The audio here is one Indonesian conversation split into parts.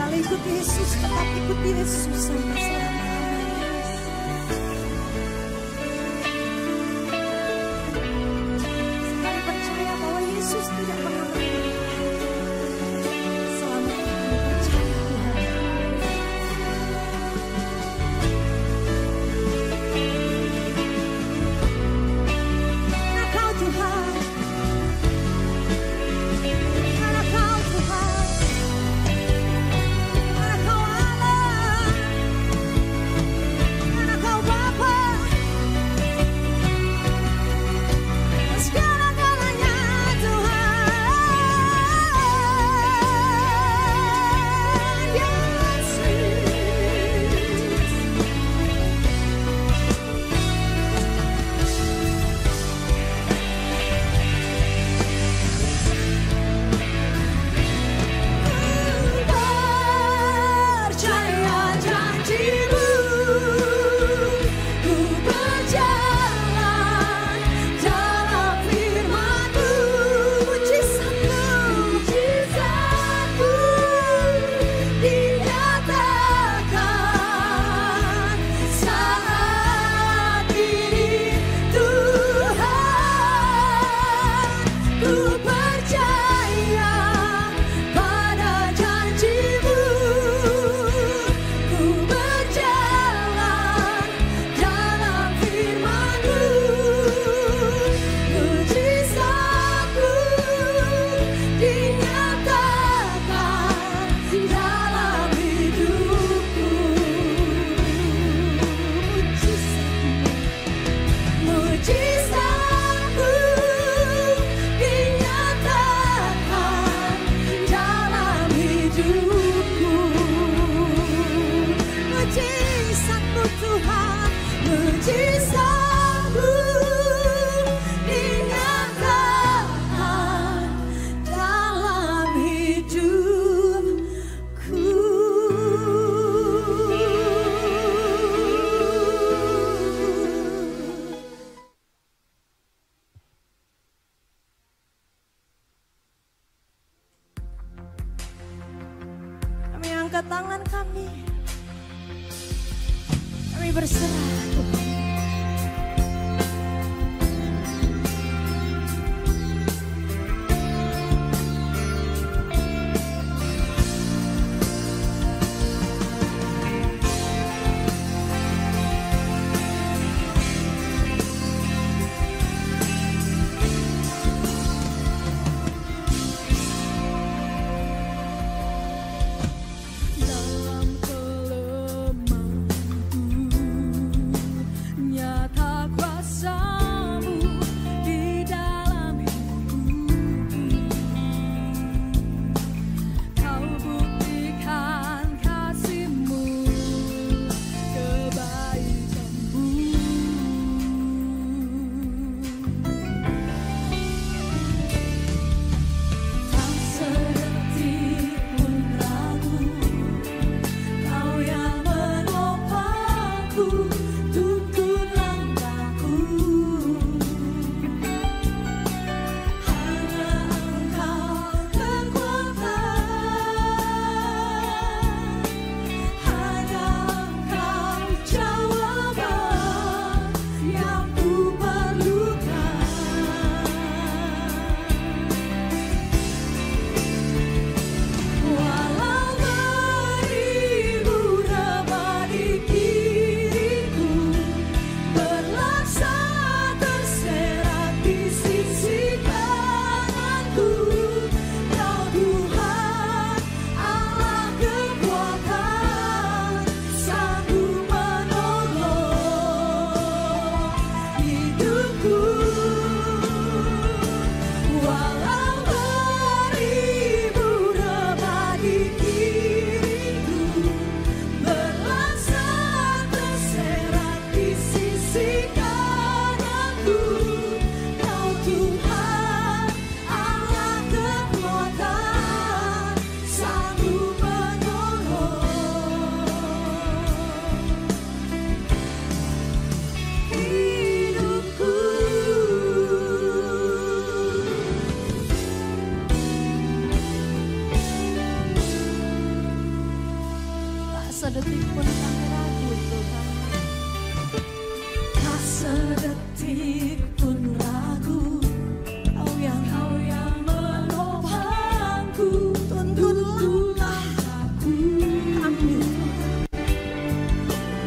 Selalu ikuti Yesus, tetap ikuti Yesus sampai selama-lamanya. Selalu percaya bahwa Yesus tidak pernah meninggalkan. Selama kamu percaya Tuhan. Karena Kau Tuhan. Karena Kau Tuhan. Karena Kau Allah. Karena Kau Bapa. Segala-galanya Tuhan Yesus. Percaya janji-Mu, ku berjalan dalam firman-Mu, mujizat-Mu dinyatakan saat ini Tuhan. Ku percaya pada janji-Mu, ku berjalan dalam firman-Mu, mujizat-Mu dinyatakan dalam hidupku. Mujizat-Mu dinyatakan dalam hidupku. Mujizat-Mu Tuhan, mujizat-Mu dinyatakan dalam hidupku. Kami angkat tangan kami. Kami berserah Tuhan. Dalam kelemahanku sedetik pun kami ragu Tuhan. Tak sedetik pun ragu, Kau yang menopangku, tuntunlah aku. Amin.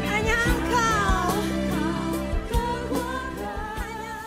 Hanya Engkau kekuatannya.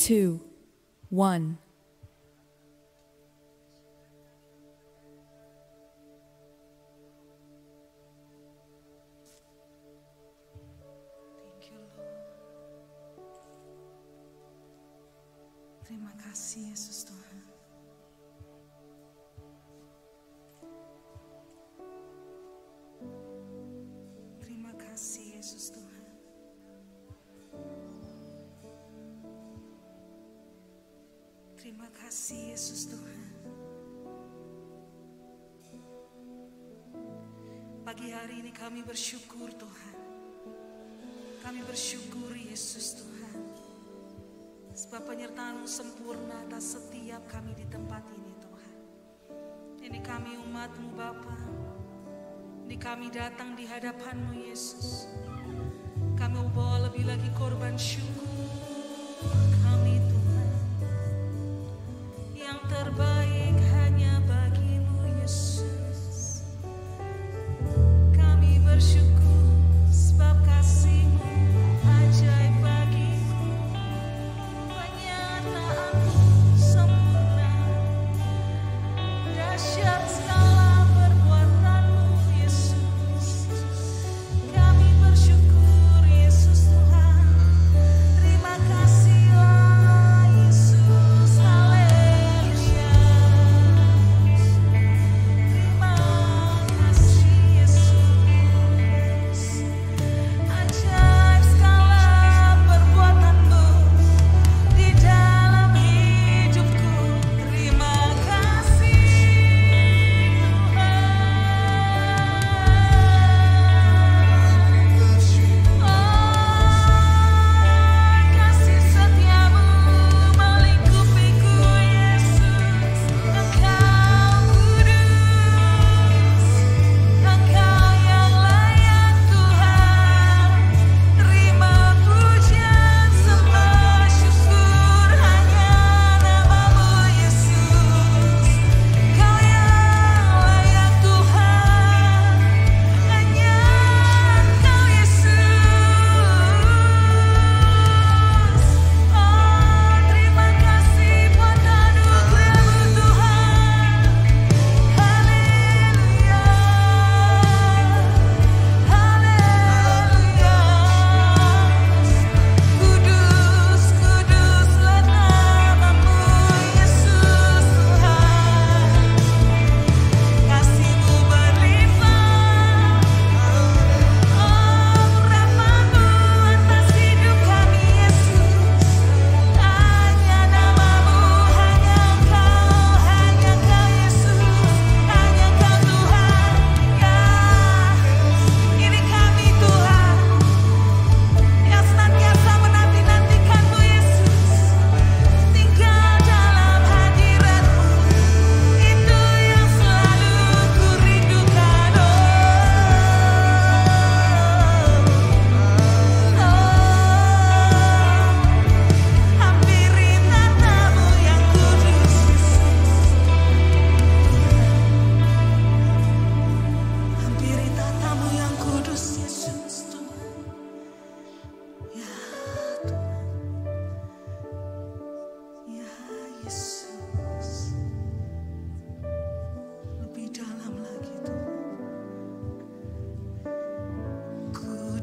Two, one. Thank you, Lord. Terima kasih Yesus Tuhan. Terima kasih Yesus Tuhan. Terima kasih Yesus Tuhan. Pagi hari ini kami bersyukur Tuhan. Kami bersyukur Yesus Tuhan. Sebab penyertaan-Mu sempurna atas setiap kami di tempat ini Tuhan. Ini kami umat-Mu Bapa. Ini kami datang di hadapan-Mu Yesus. Kami mau bawa lebih lagi korban syukur kami Tuhan. Yang terbaik hanya bagi-Mu Yesus. Kami bersyukur sebab kasih-Mu ajaib bagiku. Penyertaan-Mu sempurna, dahsyat segala perbuatan-Mu Yesus. Kami bersyukur Yesus Tuhan. Terima kasih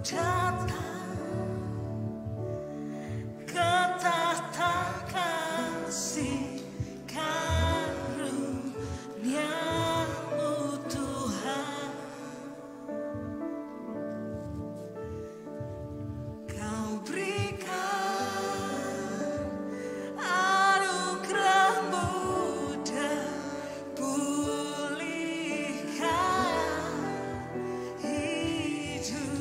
datang ke tahta kasih karunia-Mu Tuhan. Kau berikan anugerah muda, pulihkan hidupku.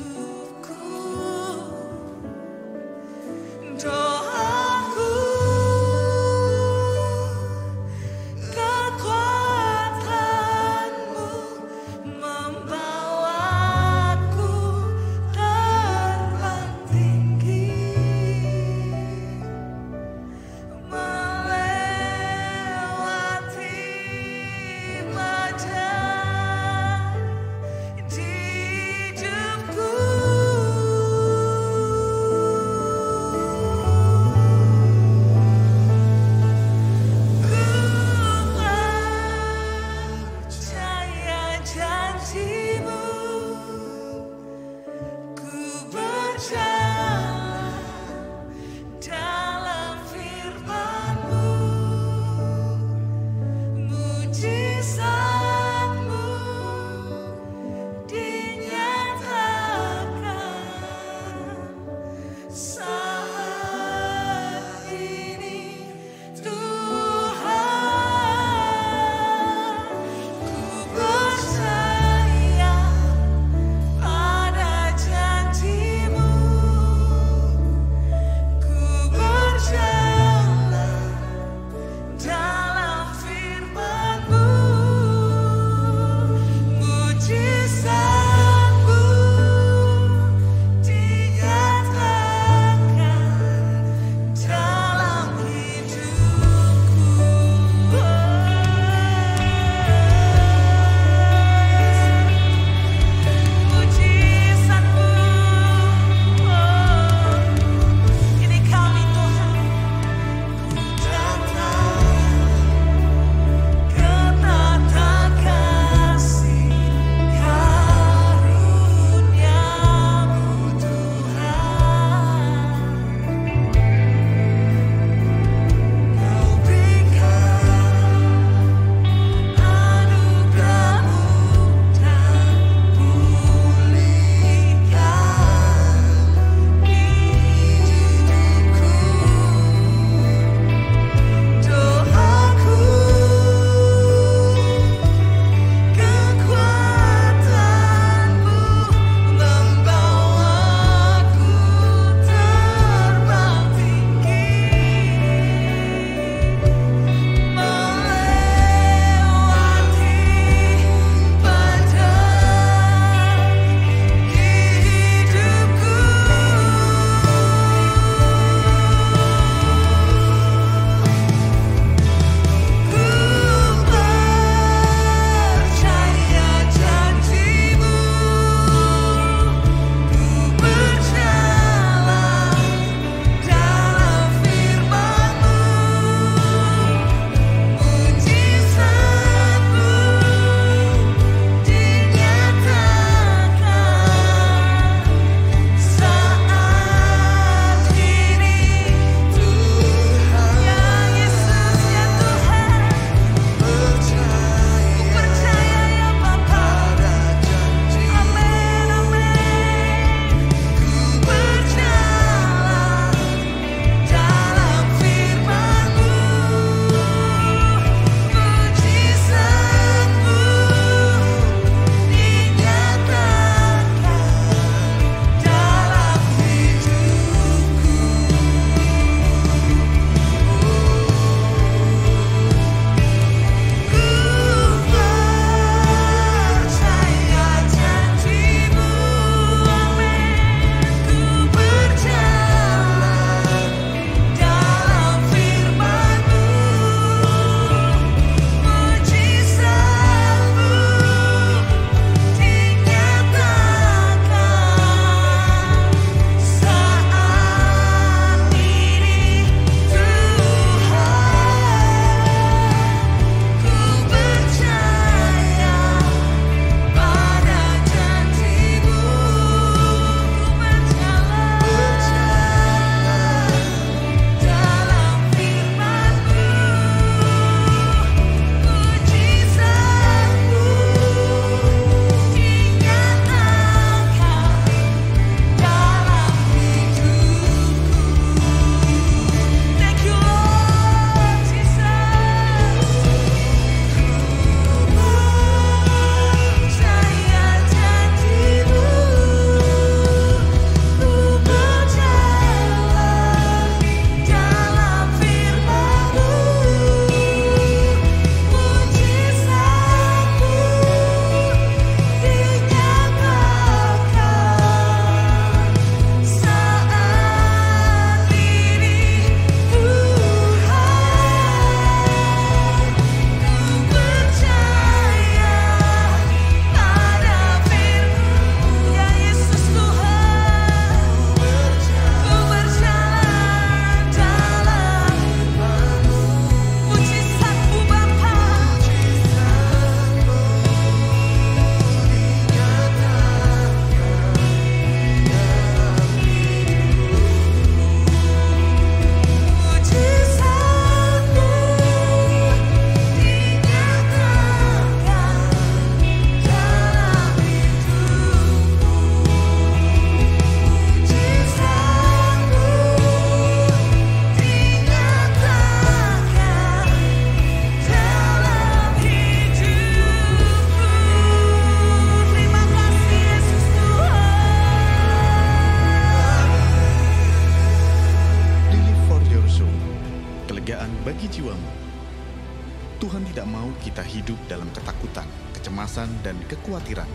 Tuhan tidak mau kita hidup dalam ketakutan, kecemasan, dan kekhawatiran.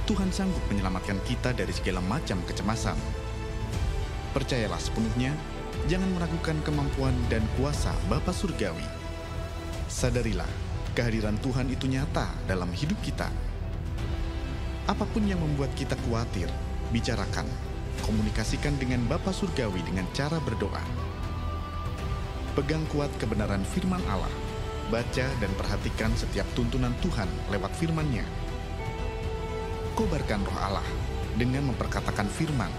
Tuhan sanggup menyelamatkan kita dari segala macam kecemasan. Percayalah sepenuhnya, jangan meragukan kemampuan dan kuasa Bapa Surgawi. Sadarilah, kehadiran Tuhan itu nyata dalam hidup kita. Apapun yang membuat kita khawatir, bicarakan, komunikasikan dengan Bapa Surgawi dengan cara berdoa. Pegang kuat kebenaran firman Allah, baca dan perhatikan setiap tuntunan Tuhan lewat firman-Nya. Kobarkan roh Allah dengan memperkatakan firman,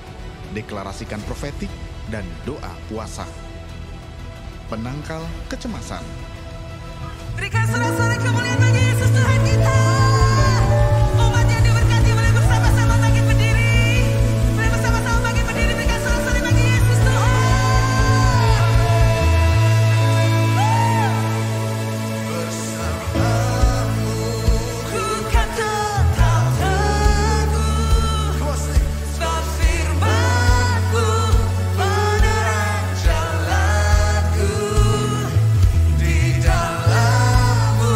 deklarasikan profetik, dan doa puasa. Penangkal kecemasan. Berikan sorak-sorai kemuliaan bagi Yesus Tuhan kita. Umat yang diberkati boleh bersama-sama bangkit berdiri. Boleh bersama-sama bangkit berdiri. Berikan sorak-sorai bagi Yesus Tuhan. Bersamamu ku kan tetap teguh. Sebab firman-Mu menerang jalanku. Di dalam-Mu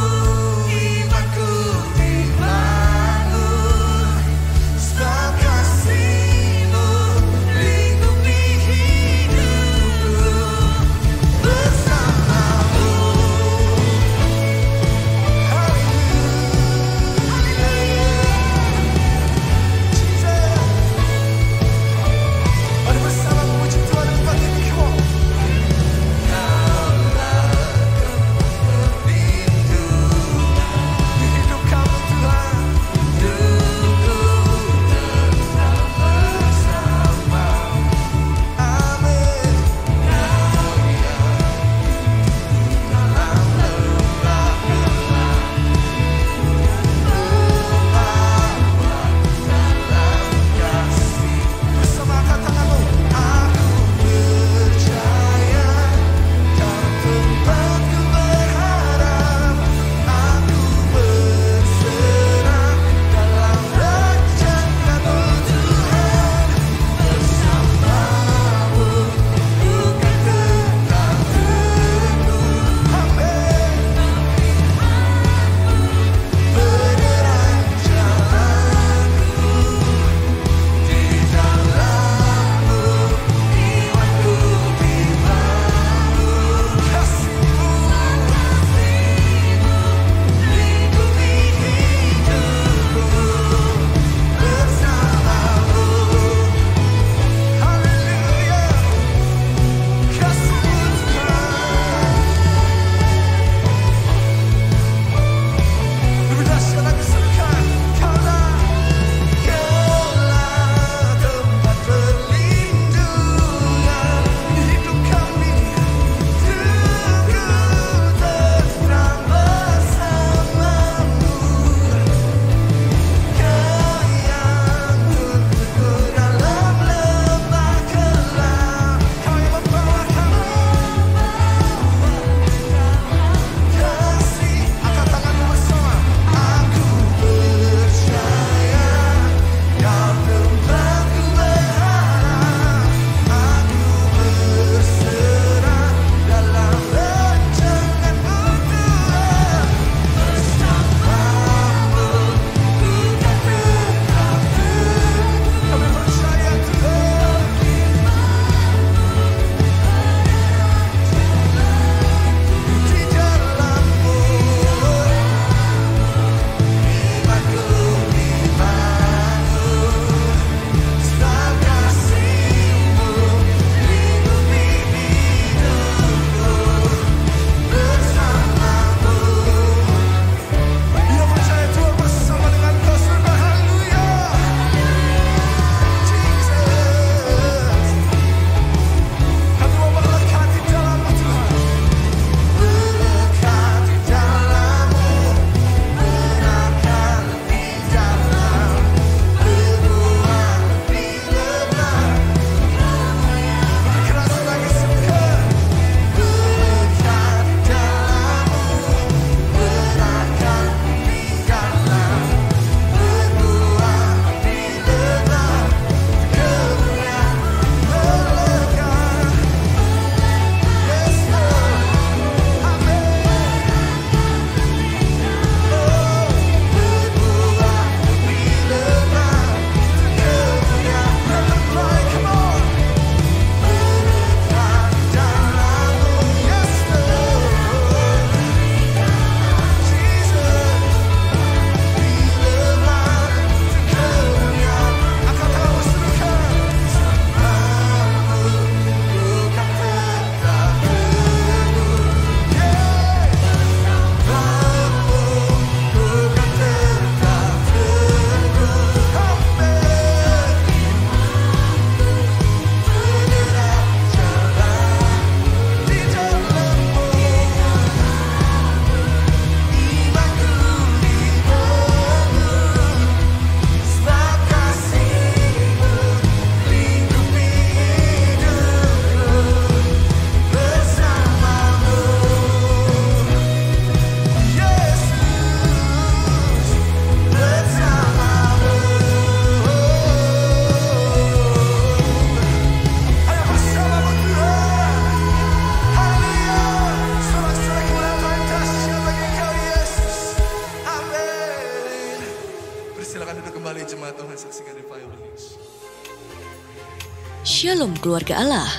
Shalom keluarga Allah.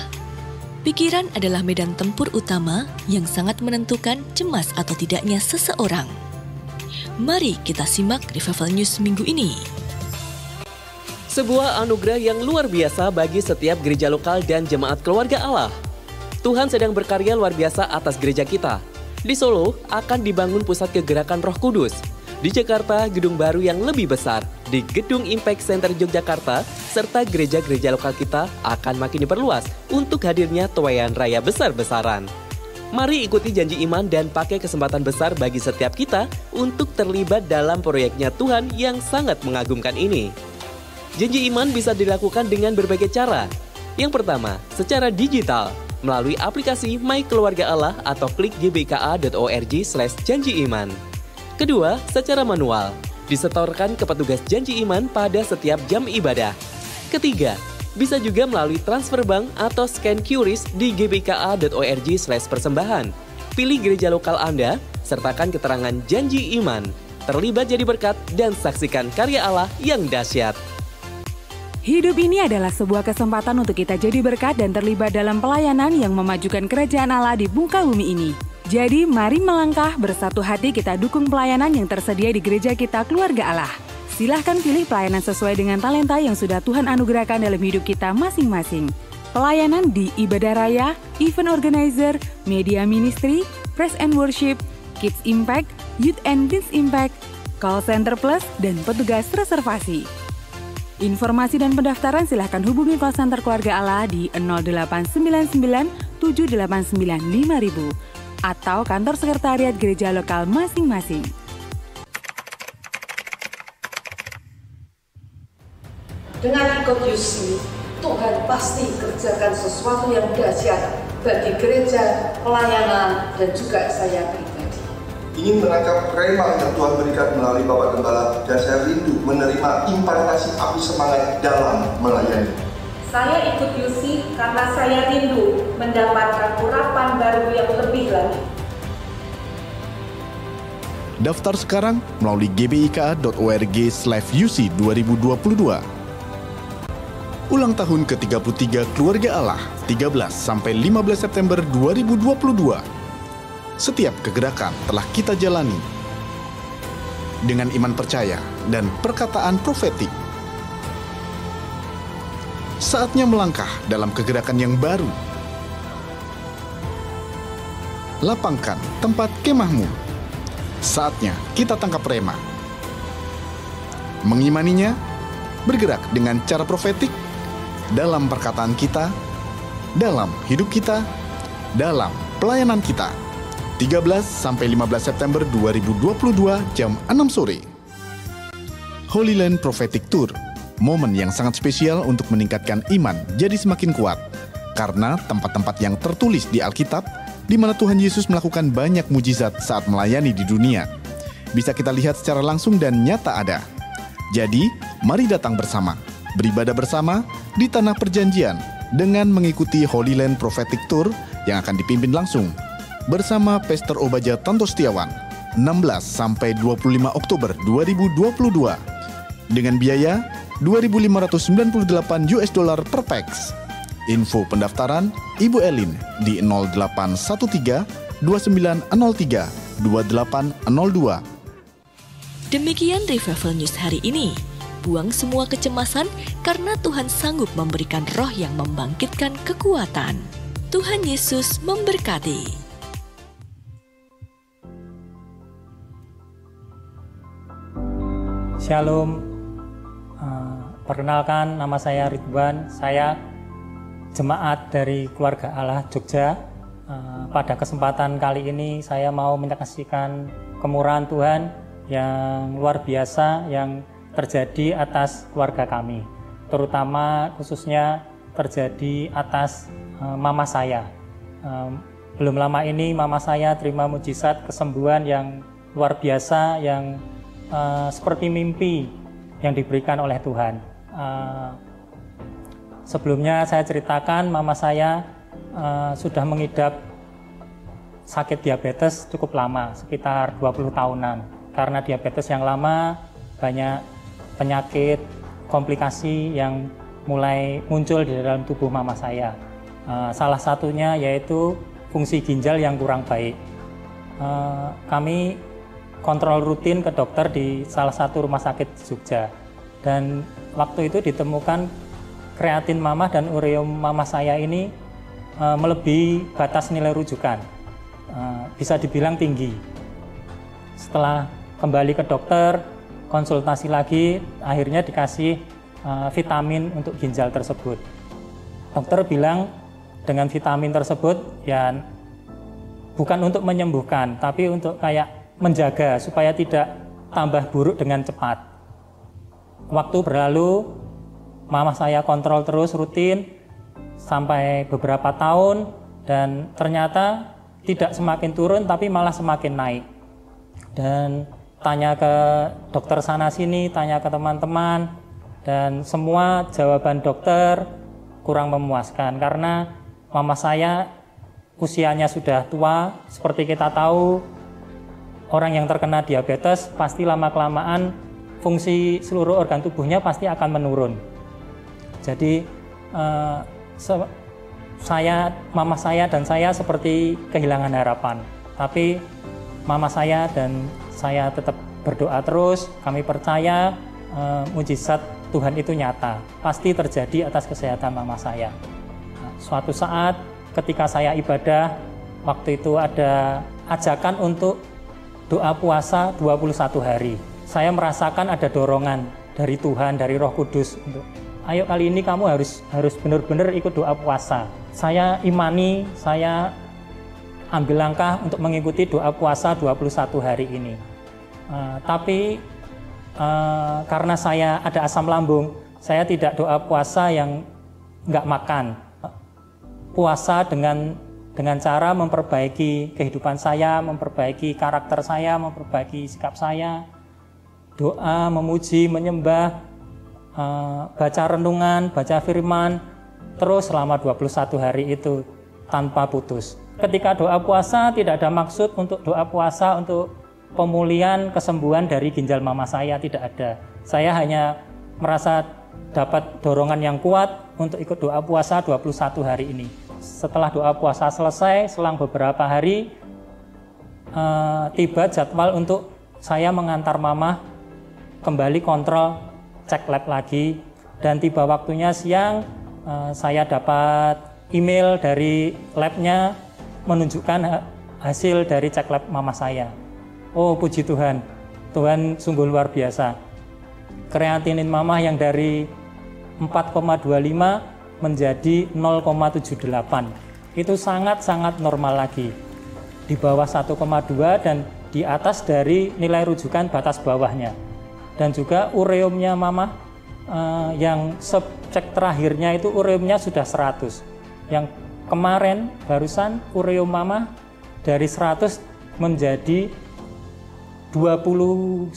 Pikiran adalah medan tempur utama yang sangat menentukan cemas atau tidaknya seseorang. Mari kita simak Revival News minggu ini. Sebuah anugerah yang luar biasa bagi setiap gereja lokal dan jemaat keluarga Allah. Tuhan sedang berkarya luar biasa atas gereja kita. Di Solo akan dibangun pusat kegerakan Roh Kudus. Di Jakarta, gedung baru yang lebih besar. Di Gedung Impact Center Yogyakarta, serta gereja-gereja lokal kita akan makin diperluas untuk hadirnya tuayan raya besar-besaran. Mari ikuti janji iman dan pakai kesempatan besar bagi setiap kita untuk terlibat dalam proyeknya Tuhan yang sangat mengagumkan ini. Janji iman bisa dilakukan dengan berbagai cara. Yang pertama, secara digital, melalui aplikasi My Keluarga Allah atau klik gbka.org/janjiiman. Kedua, secara manual, disetorkan ke petugas janji iman pada setiap jam ibadah. Ketiga, bisa juga melalui transfer bank atau scan QRIS di gbka.org/persembahan. Pilih gereja lokal Anda, sertakan keterangan janji iman, terlibat jadi berkat, dan saksikan karya Allah yang dahsyat. Hidup ini adalah sebuah kesempatan untuk kita jadi berkat dan terlibat dalam pelayanan yang memajukan kerajaan Allah di muka bumi ini. Jadi mari melangkah bersatu hati kita dukung pelayanan yang tersedia di gereja kita Keluarga Allah. Silahkan pilih pelayanan sesuai dengan talenta yang sudah Tuhan anugerahkan dalam hidup kita masing-masing. Pelayanan di Ibadah Raya, Event Organizer, Media Ministry, Praise and Worship, Kids Impact, Youth and Teens Impact, Call Center Plus, dan petugas reservasi. Informasi dan pendaftaran silahkan hubungi call center Keluarga Allah di 0899 789 5000 atau kantor sekretariat gereja lokal masing-masing. Dengan ikut UC, Tuhan pasti kerjakan sesuatu yang dahsyat bagi gereja, pelayanan, dan juga saya pribadi. Ingin menangkap rema yang Tuhan berikan melalui Bapak Gembala, dan saya rindu menerima impartasi api semangat dalam melayani. Saya ikut UC karena saya rindu mendapatkan urapan baru yang lebih lagi. Daftar sekarang melalui gbika.org/UC 2022. Ulang tahun ke-33 Keluarga Allah, 13-15 September 2022. Setiap kegerakan telah kita jalani dengan iman percaya dan perkataan profetik. Saatnya melangkah dalam kegerakan yang baru. Lapangkan tempat kemahmu. Saatnya kita tangkap rema. Mengimaninya, bergerak dengan cara profetik dalam perkataan kita, dalam hidup kita, dalam pelayanan kita. 13-15 September 2022 jam 6 sore. Holy Land Prophetic Tour. Momen yang sangat spesial untuk meningkatkan iman jadi semakin kuat. Karena tempat-tempat yang tertulis di Alkitab, di mana Tuhan Yesus melakukan banyak mujizat saat melayani di dunia, bisa kita lihat secara langsung dan nyata ada. Jadi, mari datang bersama, beribadah bersama di Tanah Perjanjian dengan mengikuti Holy Land Prophetic Tour yang akan dipimpin langsung bersama Pastor Obaja Tanto Setiawan 16-25 Oktober 2022 dengan biaya $2.598 per pax. Info pendaftaran Ibu Elin di 0813 2903 2802. Demikian Revival News hari ini. Buang semua kecemasan karena Tuhan sanggup memberikan roh yang membangkitkan kekuatan. Tuhan Yesus memberkati. Shalom. Perkenalkan, nama saya Ridwan. Saya jemaat dari Keluarga Allah Jogja. Pada kesempatan kali ini saya mau menyaksikan kemurahan Tuhan yang luar biasa yang terjadi atas keluarga kami. Terutama khususnya terjadi atas mama saya. Belum lama ini mama saya terima mujizat kesembuhan yang luar biasa yang seperti mimpi yang diberikan oleh Tuhan. Sebelumnya saya ceritakan mama saya sudah mengidap sakit diabetes cukup lama, sekitar 20 tahunan. Karena diabetes yang lama, banyak penyakit komplikasi yang mulai muncul di dalam tubuh mama saya. Salah satunya yaitu fungsi ginjal yang kurang baik. Kami kontrol rutin ke dokter di salah satu rumah sakit di Jogja, dan waktu itu ditemukan kreatin mama dan ureum mama saya ini melebihi batas nilai rujukan, bisa dibilang tinggi. Setelah kembali ke dokter, konsultasi lagi, akhirnya dikasih vitamin untuk ginjal tersebut. Dokter bilang dengan vitamin tersebut ya bukan untuk menyembuhkan, tapi untuk kayak menjaga supaya tidak tambah buruk dengan cepat. Waktu berlalu, mama saya kontrol terus rutin sampai beberapa tahun, dan ternyata tidak semakin turun tapi malah semakin naik. Dan tanya ke dokter sana sini, tanya ke teman-teman, dan semua jawaban dokter kurang memuaskan karena mama saya usianya sudah tua. Seperti kita tahu, orang yang terkena diabetes pasti lama-kelamaan fungsi seluruh organ tubuhnya pasti akan menurun. Jadi mama saya dan saya seperti kehilangan harapan. Tapi mama saya dan saya tetap berdoa terus. Kami percaya mujizat Tuhan itu nyata, pasti terjadi atas kesehatan mama saya. Suatu saat ketika saya ibadah, waktu itu ada ajakan untuk doa puasa 21 hari. Saya merasakan ada dorongan dari Tuhan, dari Roh Kudus untuk ayo kali ini kamu harus benar-benar ikut doa puasa. Saya imani, saya ambil langkah untuk mengikuti doa puasa 21 hari ini. Tapi karena saya ada asam lambung, saya tidak doa puasa yang nggak makan. Puasa dengan cara memperbaiki kehidupan saya, memperbaiki karakter saya, memperbaiki sikap saya. Doa, memuji, menyembah, baca renungan, baca firman, terus selama 21 hari itu tanpa putus. Ketika doa puasa tidak ada maksud untuk doa puasa untuk pemulihan, kesembuhan dari ginjal mama saya, tidak ada. Saya hanya merasa dapat dorongan yang kuat untuk ikut doa puasa 21 hari ini. Setelah doa puasa selesai, selang beberapa hari, tiba jadwal untuk saya mengantar mama kembali kontrol, cek lab lagi, dan tiba waktunya siang, saya dapat email dari labnya menunjukkan hasil dari cek lab mama saya. Oh, puji Tuhan, Tuhan sungguh luar biasa. Kreatinin mama yang dari 4,25 menjadi 0,78. Itu sangat-sangat normal lagi. Di bawah 1,2 dan di atas dari nilai rujukan batas bawahnya. Dan juga ureumnya mama yang cek terakhirnya itu ureumnya sudah 100. Yang kemarin barusan ureum mama dari 100 menjadi 29.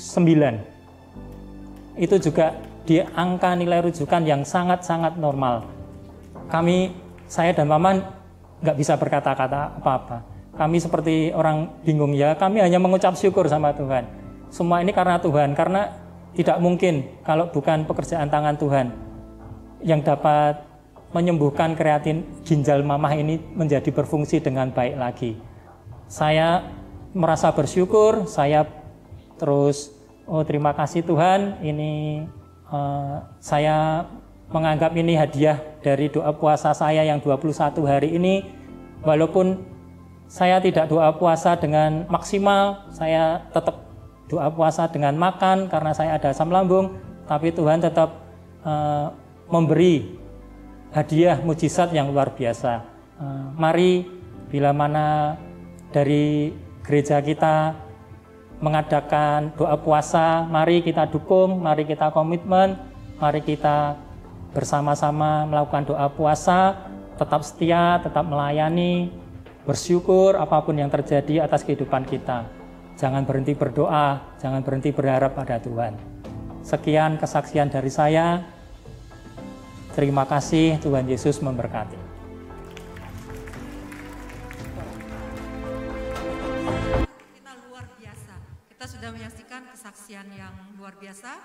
Itu juga di angka nilai rujukan yang sangat-sangat normal. Saya dan mama nggak bisa berkata-kata apa-apa. Kami seperti orang bingung ya, kami hanya mengucap syukur sama Tuhan. Semua ini karena Tuhan, karena tidak mungkin kalau bukan pekerjaan tangan Tuhan yang dapat menyembuhkan kreatin ginjal mamah ini menjadi berfungsi dengan baik lagi. Saya merasa bersyukur, saya terus terima kasih Tuhan, ini saya menganggap ini hadiah dari doa puasa saya yang 21 hari ini. Walaupun saya tidak doa puasa dengan maksimal, saya tetap doa puasa dengan makan karena saya ada asam lambung, tapi Tuhan tetap memberi hadiah mujizat yang luar biasa. Mari bila mana dari gereja kita mengadakan doa puasa, mari kita dukung, mari kita komitmen, mari kita bersama-sama melakukan doa puasa, tetap setia, tetap melayani, bersyukur apapun yang terjadi atas kehidupan kita. Jangan berhenti berdoa, jangan berhenti berharap pada Tuhan. Sekian kesaksian dari saya. Terima kasih, Tuhan Yesus memberkati. Kita luar biasa. Kita sudah menyaksikan kesaksian yang luar biasa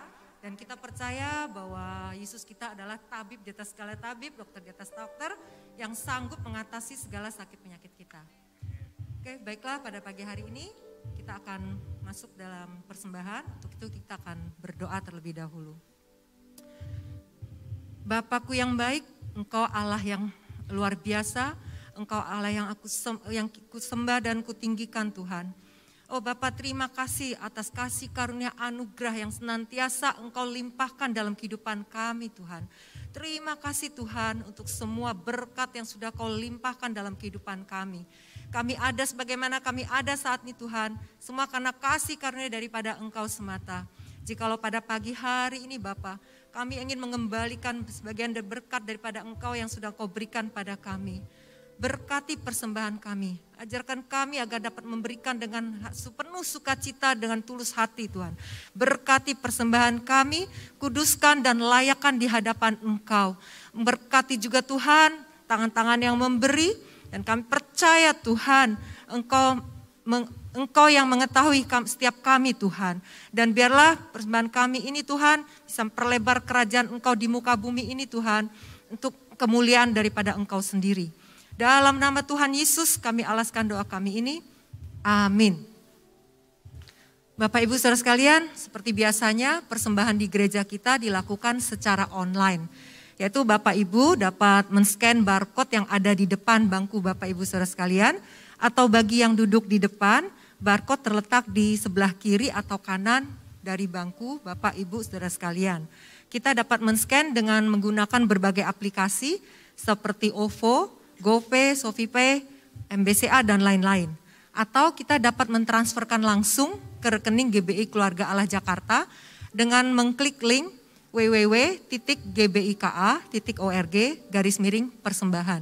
Dan kita percaya bahwa Yesus kita adalah tabib di atas segala tabib, dokter di atas dokter, yang sanggup mengatasi segala sakit penyakit kita. Oke, baiklah pada pagi hari ini kita akan masuk dalam persembahan. Untuk itu kita akan berdoa terlebih dahulu. Bapakku yang baik, Engkau Allah yang luar biasa, Engkau Allah yang ku sembah dan kutinggikan Tuhan. Oh Bapa, terima kasih atas kasih karunia anugerah yang senantiasa Engkau limpahkan dalam kehidupan kami Tuhan. Terima kasih Tuhan untuk semua berkat yang sudah Kau limpahkan dalam kehidupan kami. Kami ada sebagaimana kami ada saat ini Tuhan, semua karena kasih karunia daripada Engkau semata. Jikalau pada pagi hari ini Bapa, kami ingin mengembalikan sebagian berkat daripada Engkau yang sudah Kau berikan pada kami. Berkati persembahan kami, ajarkan kami agar dapat memberikan dengan sepenuh sukacita dengan tulus hati Tuhan. Berkati persembahan kami, kuduskan dan layakkan di hadapan Engkau. Berkati juga Tuhan tangan-tangan yang memberi, dan kami percaya Tuhan Engkau yang mengetahui setiap kami Tuhan. Dan biarlah persembahan kami ini Tuhan bisa memperlebar kerajaan Engkau di muka bumi ini Tuhan, untuk kemuliaan daripada Engkau sendiri. Dalam nama Tuhan Yesus kami alaskan doa kami ini. Amin. Bapak Ibu Saudara sekalian, seperti biasanya persembahan di gereja kita dilakukan secara online. Yaitu Bapak Ibu dapat men-scan barcode yang ada di depan bangku Bapak Ibu Saudara sekalian. Atau bagi yang duduk di depan, barcode terletak di sebelah kiri atau kanan dari bangku Bapak Ibu Saudara sekalian. Kita dapat men-scan dengan menggunakan berbagai aplikasi seperti OVO, GoPay, ShopeePay, MBCA dan lain-lain. Atau kita dapat mentransferkan langsung ke rekening GBI Keluarga Allah Jakarta dengan mengklik link www.gbika.org/persembahan.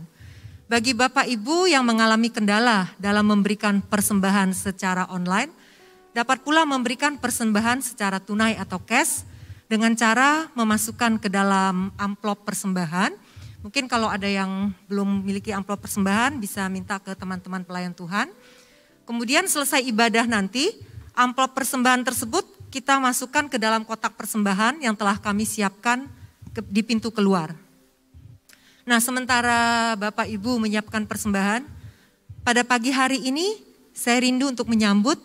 Bagi Bapak Ibu yang mengalami kendala dalam memberikan persembahan secara online, dapat pula memberikan persembahan secara tunai atau cash dengan cara memasukkan ke dalam amplop persembahan. Mungkin kalau ada yang belum memiliki amplop persembahan bisa minta ke teman-teman pelayan Tuhan. Kemudian selesai ibadah nanti, amplop persembahan tersebut kita masukkan ke dalam kotak persembahan yang telah kami siapkan di pintu keluar. Nah, sementara Bapak Ibu menyiapkan persembahan, pada pagi hari ini saya rindu untuk menyambut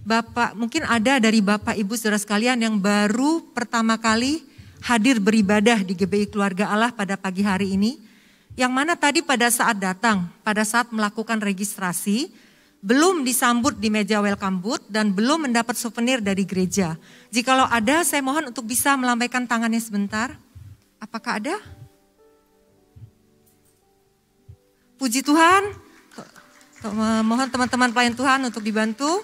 Bapak, mungkin ada dari Bapak Ibu Saudara sekalian yang baru pertama kali hadir beribadah di GBI Keluarga Allah pada pagi hari ini, yang mana tadi pada saat datang, pada saat melakukan registrasi, belum disambut di meja welcome booth dan belum mendapat souvenir dari gereja. Jikalau ada, saya mohon untuk bisa melambaikan tangannya sebentar. Apakah ada? Puji Tuhan, mohon teman-teman pelayan Tuhan untuk dibantu.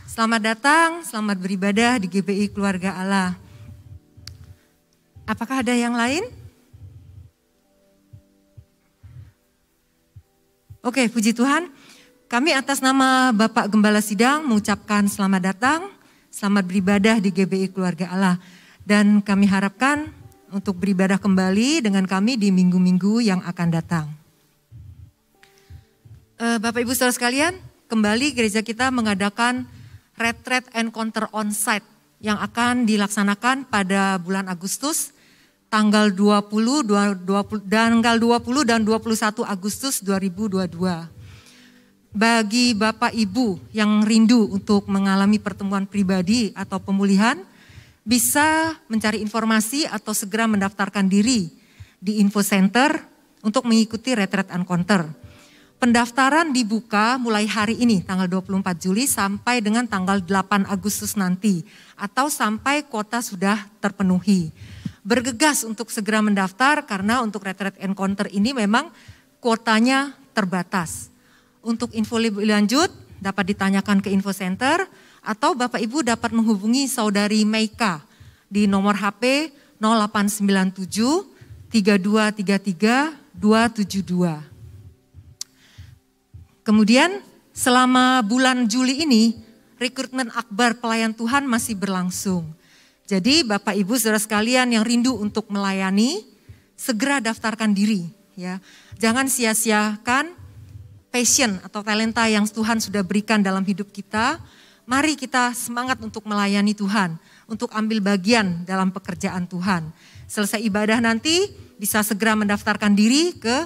Selamat datang, selamat beribadah di GBI Keluarga Allah. Apakah ada yang lain? Oke, puji Tuhan. Kami atas nama Bapak Gembala Sidang mengucapkan selamat datang, selamat beribadah di GBI Keluarga Allah. Dan kami harapkan untuk beribadah kembali dengan kami di minggu-minggu yang akan datang. Bapak Ibu Saudara sekalian, kembali gereja kita mengadakan retreat encounter on-site yang akan dilaksanakan pada bulan Agustus, tanggal 20 dan 21 Agustus 2022. Bagi Bapak Ibu yang rindu untuk mengalami pertemuan pribadi atau pemulihan, bisa mencari informasi atau segera mendaftarkan diri di info center untuk mengikuti retreat encounter. Pendaftaran dibuka mulai hari ini tanggal 24 Juli sampai dengan tanggal 8 Agustus nanti atau sampai kuota sudah terpenuhi. Bergegas untuk segera mendaftar karena untuk retreat encounter ini memang kuotanya terbatas. Untuk info lebih lanjut dapat ditanyakan ke info center atau Bapak Ibu dapat menghubungi Saudari Meika di nomor HP 0897 3233 272. Kemudian selama bulan Juli ini rekrutmen akbar pelayan Tuhan masih berlangsung. Jadi Bapak Ibu Saudara sekalian yang rindu untuk melayani, segera daftarkan diri ya. Jangan sia-siakan passion atau talenta yang Tuhan sudah berikan dalam hidup kita Mari kita semangat untuk melayani Tuhan, untuk ambil bagian dalam pekerjaan Tuhan. Selesai ibadah nanti bisa segera mendaftarkan diri ke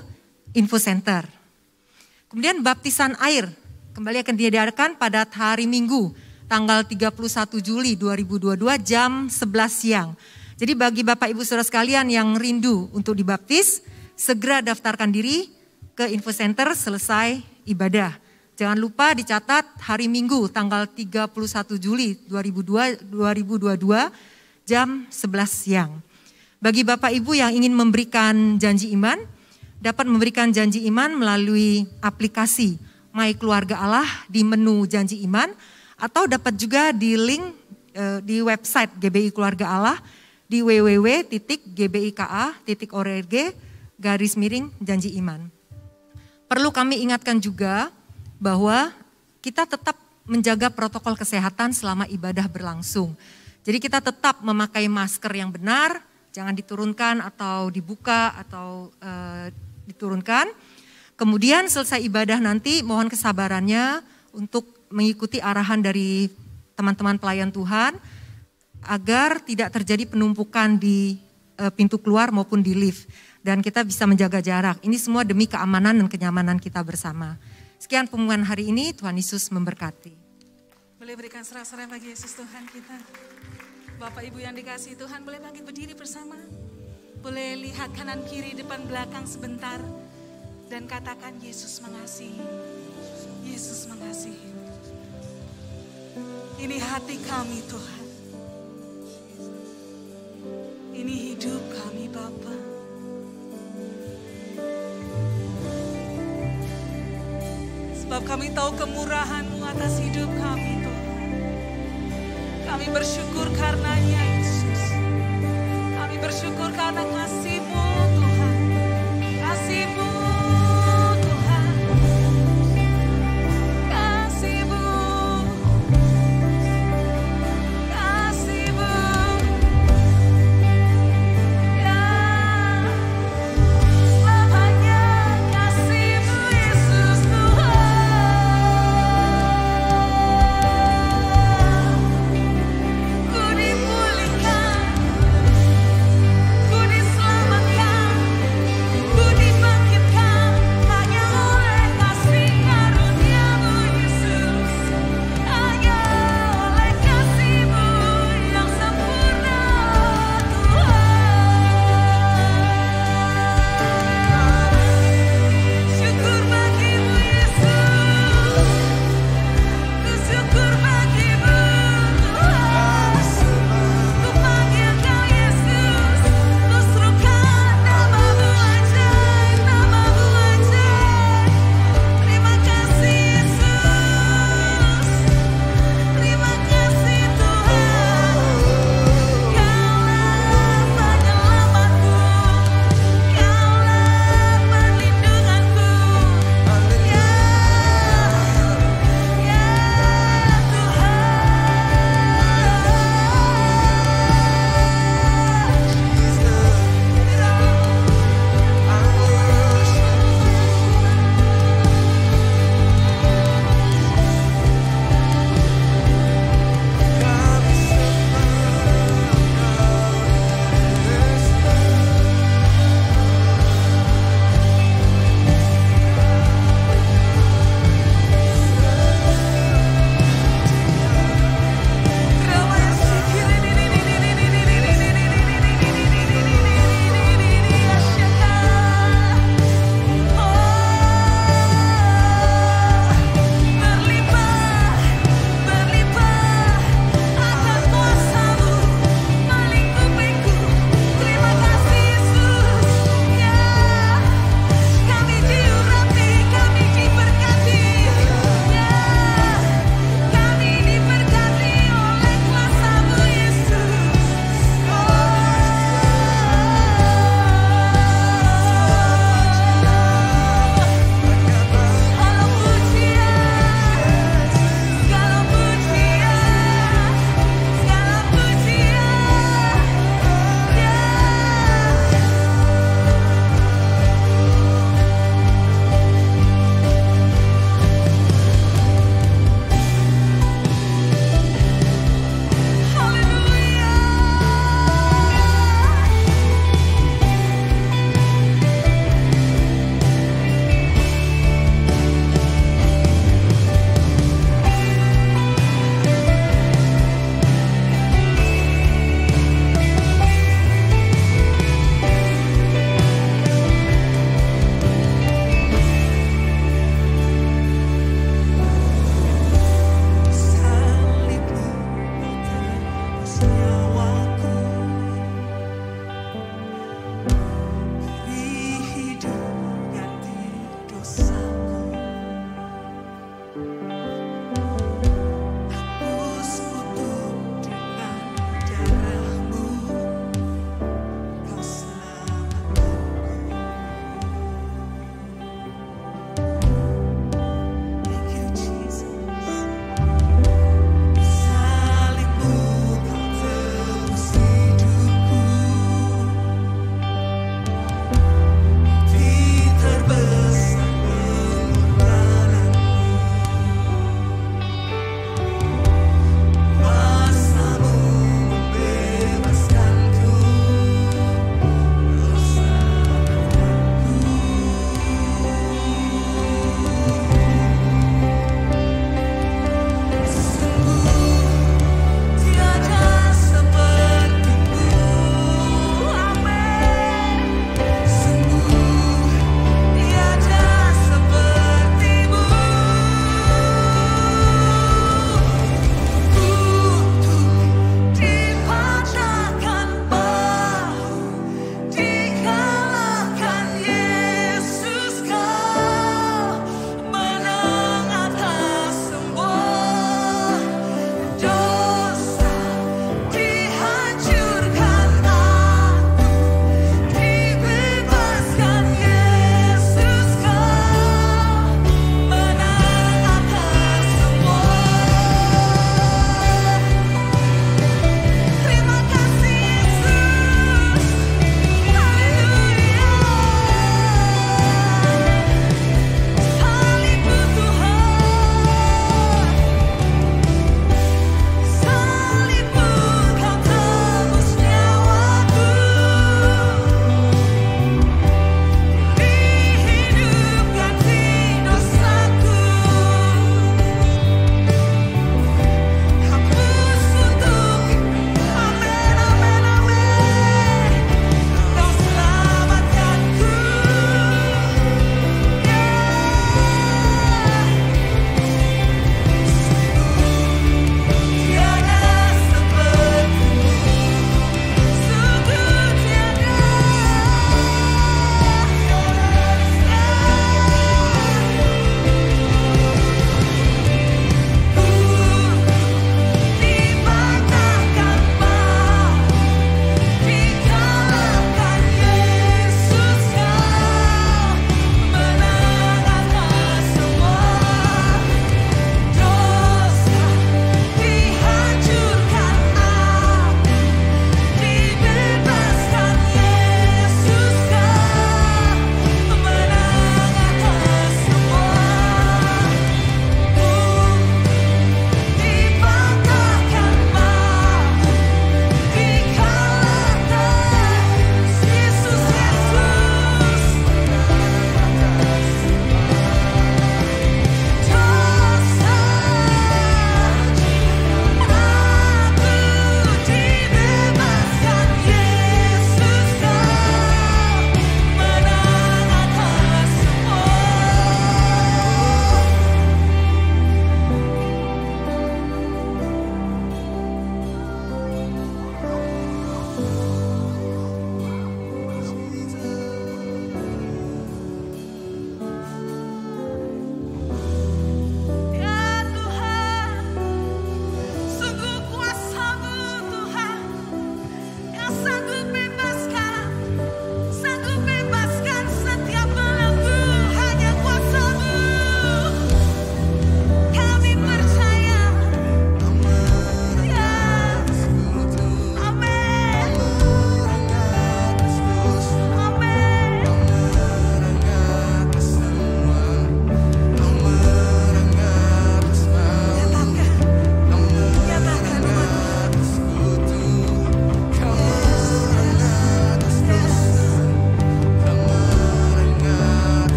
info center. Kemudian baptisan air kembali akan diadakan pada hari Minggu, tanggal 31 Juli 2022 jam 11 siang. Jadi bagi Bapak Ibu Saudara sekalian yang rindu untuk dibaptis, segera daftarkan diri ke info center selesai ibadah. Jangan lupa dicatat hari Minggu tanggal 31 Juli 2022 jam 11 siang. Bagi Bapak Ibu yang ingin memberikan janji iman, dapat memberikan janji iman melalui aplikasi My Keluarga Allah di menu janji iman, atau dapat juga di link di website GBI Keluarga Allah di www.gbika.org/janji iman. Perlu kami ingatkan juga bahwa kita tetap menjaga protokol kesehatan selama ibadah berlangsung. Jadi kita tetap memakai masker yang benar, jangan diturunkan atau dibuka atau diturunkan. Kemudian selesai ibadah nanti mohon kesabarannya untuk mengikuti arahan dari teman-teman pelayan Tuhan agar tidak terjadi penumpukan di pintu keluar maupun di lift. Dan kita bisa menjaga jarak. Ini semua demi keamanan dan kenyamanan kita bersama. Sekian pengumuman hari ini, Tuhan Yesus memberkati. Boleh berikan serah-serah bagi Yesus Tuhan kita. Bapak Ibu yang dikasihi Tuhan, boleh bangkit berdiri bersama. Boleh lihat kanan kiri depan belakang sebentar. Dan katakan Yesus mengasihi. Yesus mengasihi. Ini hati kami Tuhan. Ini hidup kami Bapa. Sebab kami tahu kemurahan-Mu atas hidup kami Tuhan. Kami bersyukur karenanya Yesus. Kami bersyukur karena kasih-Mu Tuhan. Kasih-Mu Tuhan. Kasih-Mu. Kasih-Mu. Ya. Selamanya kasih-Mu Yesus Tuhan. Ku dipulihkan, ku diselamatkan.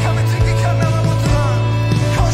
Kami tinggikan namamu Tuhan. Kau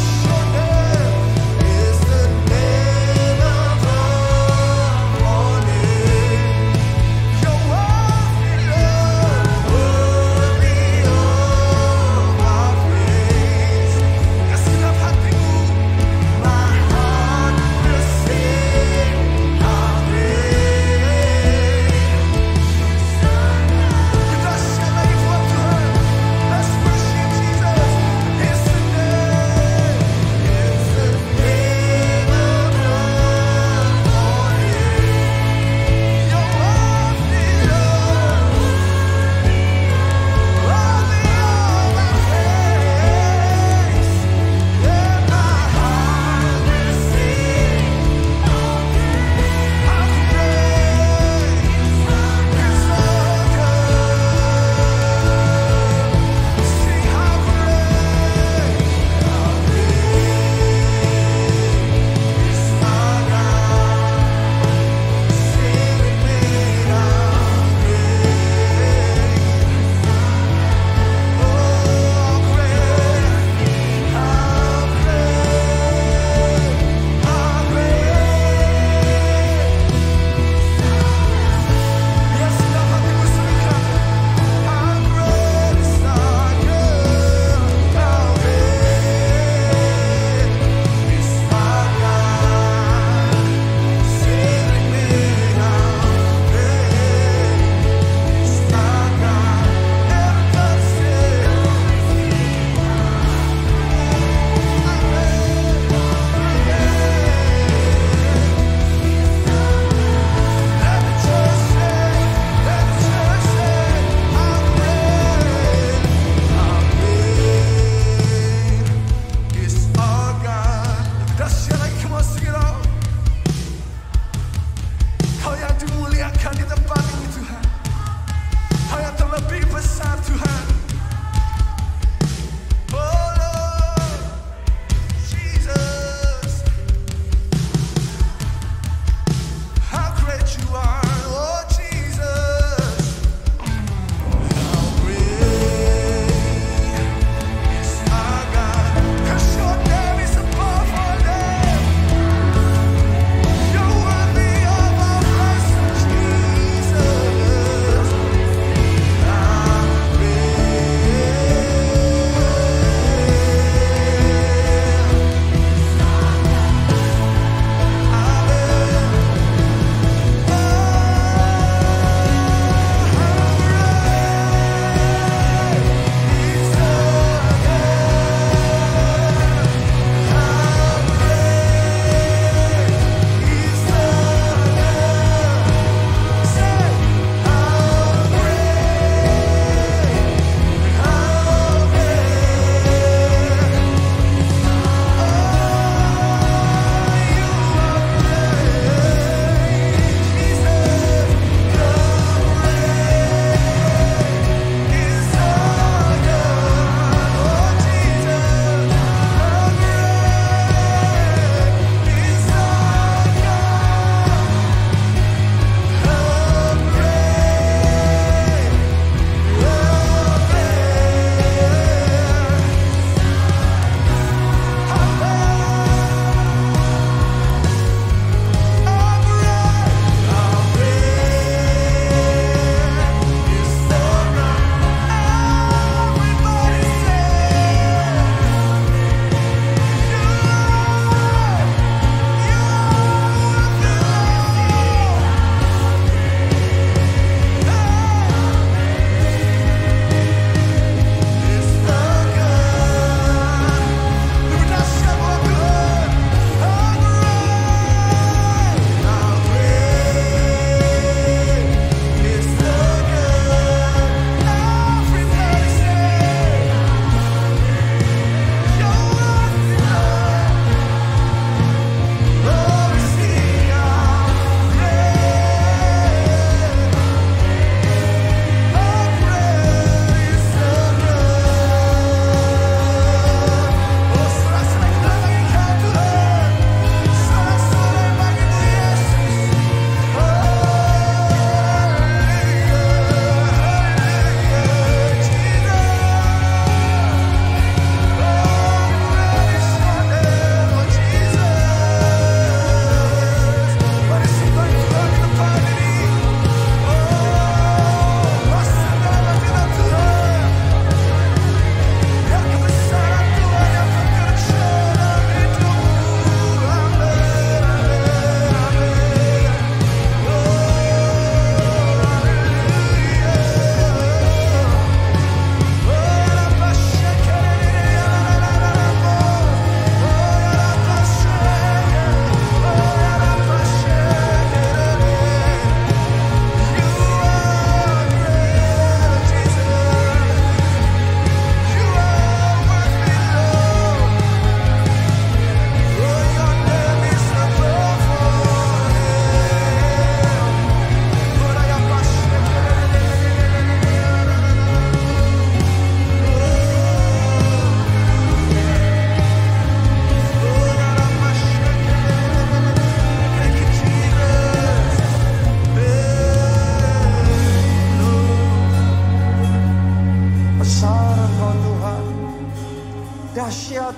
dahsyat,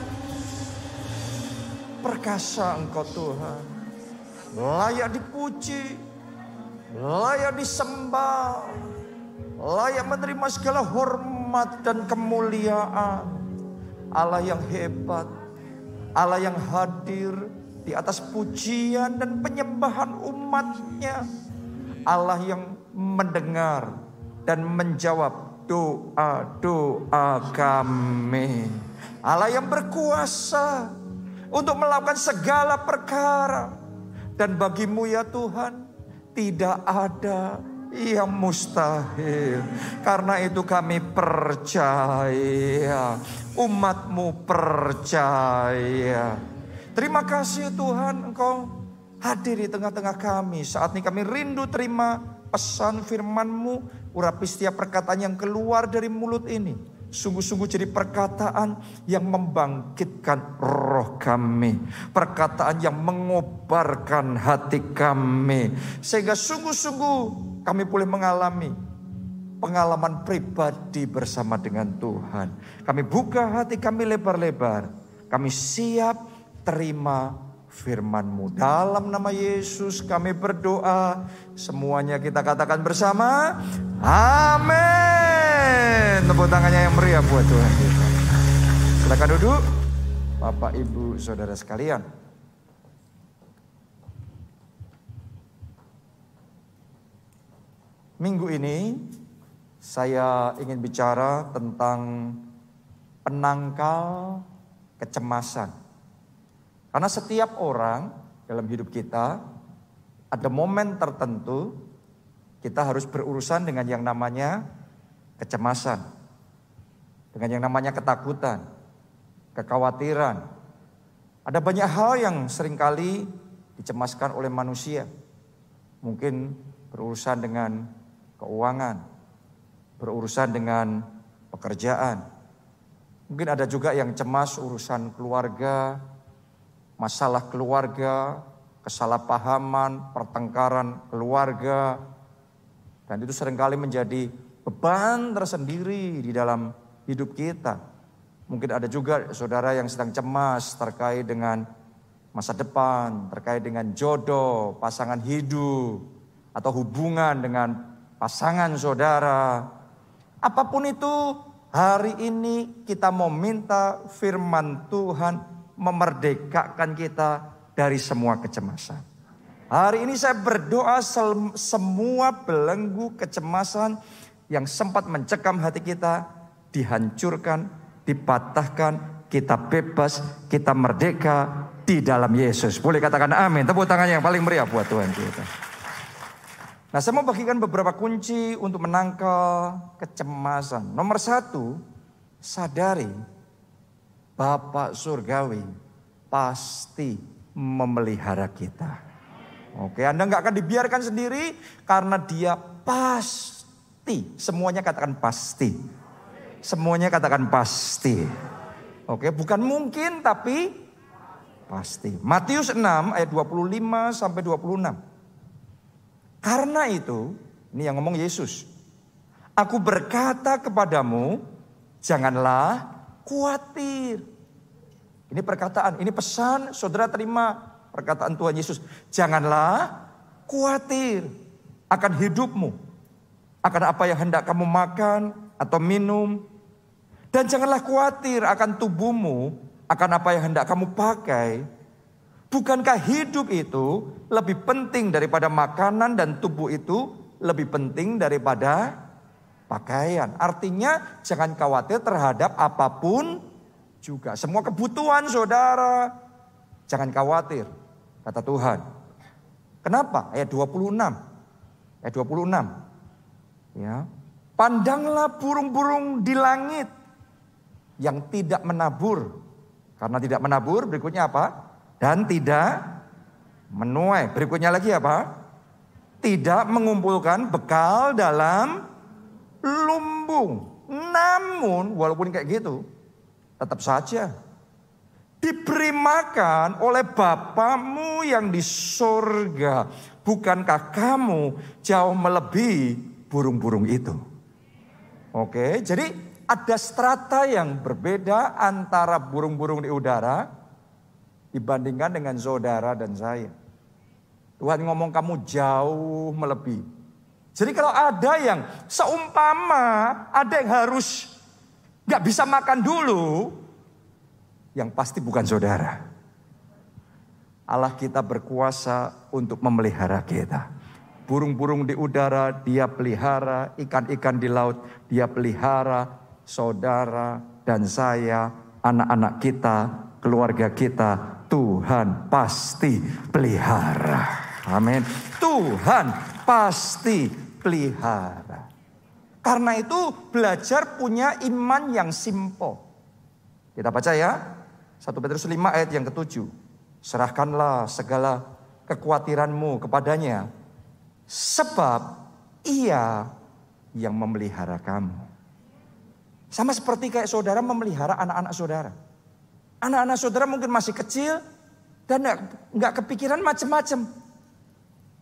perkasa Engkau Tuhan. Layak dipuji, layak disembah, layak menerima segala hormat dan kemuliaan. Allah yang hebat, Allah yang hadir di atas pujian dan penyembahan umatnya. Allah yang mendengar dan menjawab doa-doa kami. Allah yang berkuasa untuk melakukan segala perkara. Dan bagimu ya Tuhan, tidak ada yang mustahil. Karena itu kami percaya, umatmu percaya. Terima kasih Tuhan, Engkau hadir di tengah-tengah kami. Saat ini kami rindu terima pesan firman-Mu. Urapi setiap perkataan yang keluar dari mulut ini. Sungguh-sungguh jadi perkataan yang membangkitkan roh kami. Perkataan yang mengobarkan hati kami. Sehingga sungguh-sungguh kami boleh mengalami pengalaman pribadi bersama dengan Tuhan. Kami buka hati kami lebar-lebar. Kami siap terima firman-Mu. Dalam nama Yesus kami berdoa. Semuanya kita katakan bersama. Amin. Tepuk tangannya yang meriah buat Tuhan kita. Silakan duduk, Bapak, Ibu, Saudara sekalian. Minggu ini saya ingin bicara tentang penangkal kecemasan. Karena setiap orang dalam hidup kita ada momen tertentu kita harus berurusan dengan yang namanya kecemasan, dengan yang namanya ketakutan, kekhawatiran. Ada banyak hal yang seringkali dicemaskan oleh manusia. Mungkin berurusan dengan keuangan, berurusan dengan pekerjaan. Mungkin ada juga yang cemas urusan keluarga, masalah keluarga, kesalahpahaman, pertengkaran keluarga. Dan itu seringkali menjadi beban tersendiri di dalam hidup kita. Mungkin ada juga saudara yang sedang cemas terkait dengan masa depan, terkait dengan jodoh, pasangan hidup, atau hubungan dengan pasangan saudara. Apapun itu, hari ini kita mau minta firman Tuhan memerdekakan kita dari semua kecemasan. Hari ini saya berdoa semua belenggu kecemasan yang sempat mencekam hati kita dihancurkan, dipatahkan, kita bebas, kita merdeka di dalam Yesus. Boleh katakan amin. Tepuk tangan yang paling meriah buat Tuhan kita. Nah, saya mau bagikan beberapa kunci untuk menangkal kecemasan. Nomor 1, sadari Bapa Surgawi pasti memelihara kita. Oke, Anda nggak akan dibiarkan sendiri karena Dia pasti. Semuanya katakan pasti. Semuanya katakan pasti. Oke, bukan mungkin tapi pasti. Matius 6 ayat 25 sampai 26. Karena itu, ini yang ngomong Yesus. Aku berkata kepadamu, janganlah khawatir. Ini perkataan, ini pesan, saudara terima perkataan Tuhan Yesus. Janganlah khawatir akan hidupmu. Akan apa yang hendak kamu makan atau minum. Dan janganlah khawatir akan tubuhmu, akan apa yang hendak kamu pakai. Bukankah hidup itu lebih penting daripada makanan dan tubuh itu lebih penting daripada pakaian. Artinya jangan khawatir terhadap apapun juga. Semua kebutuhan saudara, jangan khawatir, kata Tuhan. Kenapa? Ayat 26. Ayat 26. Ya, pandanglah burung-burung di langit yang tidak menabur. Karena tidak menabur, berikutnya apa? Dan tidak menuai. Berikutnya lagi apa? Tidak mengumpulkan bekal dalam lumbung. Namun, walaupun kayak gitu, tetap saja diberi makan oleh Bapamu yang di sorga. Bukankah kamu jauh melebihi burung-burung itu? Oke, jadi ada strata yang berbeda antara burung-burung di udara dibandingkan dengan saudara dan saya. Tuhan ngomong kamu jauh melebihi. Jadi kalau ada yang seumpama ada yang harus gak bisa makan dulu, yang pasti bukan saudara. Allah kita berkuasa untuk memelihara kita. Burung-burung di udara dia pelihara, ikan-ikan di laut dia pelihara, saudara dan saya, anak-anak kita, keluarga kita, Tuhan pasti pelihara. Amin. Tuhan pasti pelihara. Karena itu belajar punya iman yang simple. Kita baca ya. 1 Petrus 5 ayat yang ke-7. Serahkanlah segala kekhawatiranmu kepadanya. Sebab ia yang memelihara kamu. Sama seperti kayak saudara memelihara anak-anak saudara. Anak-anak saudara mungkin masih kecil dan nggak kepikiran macam-macam.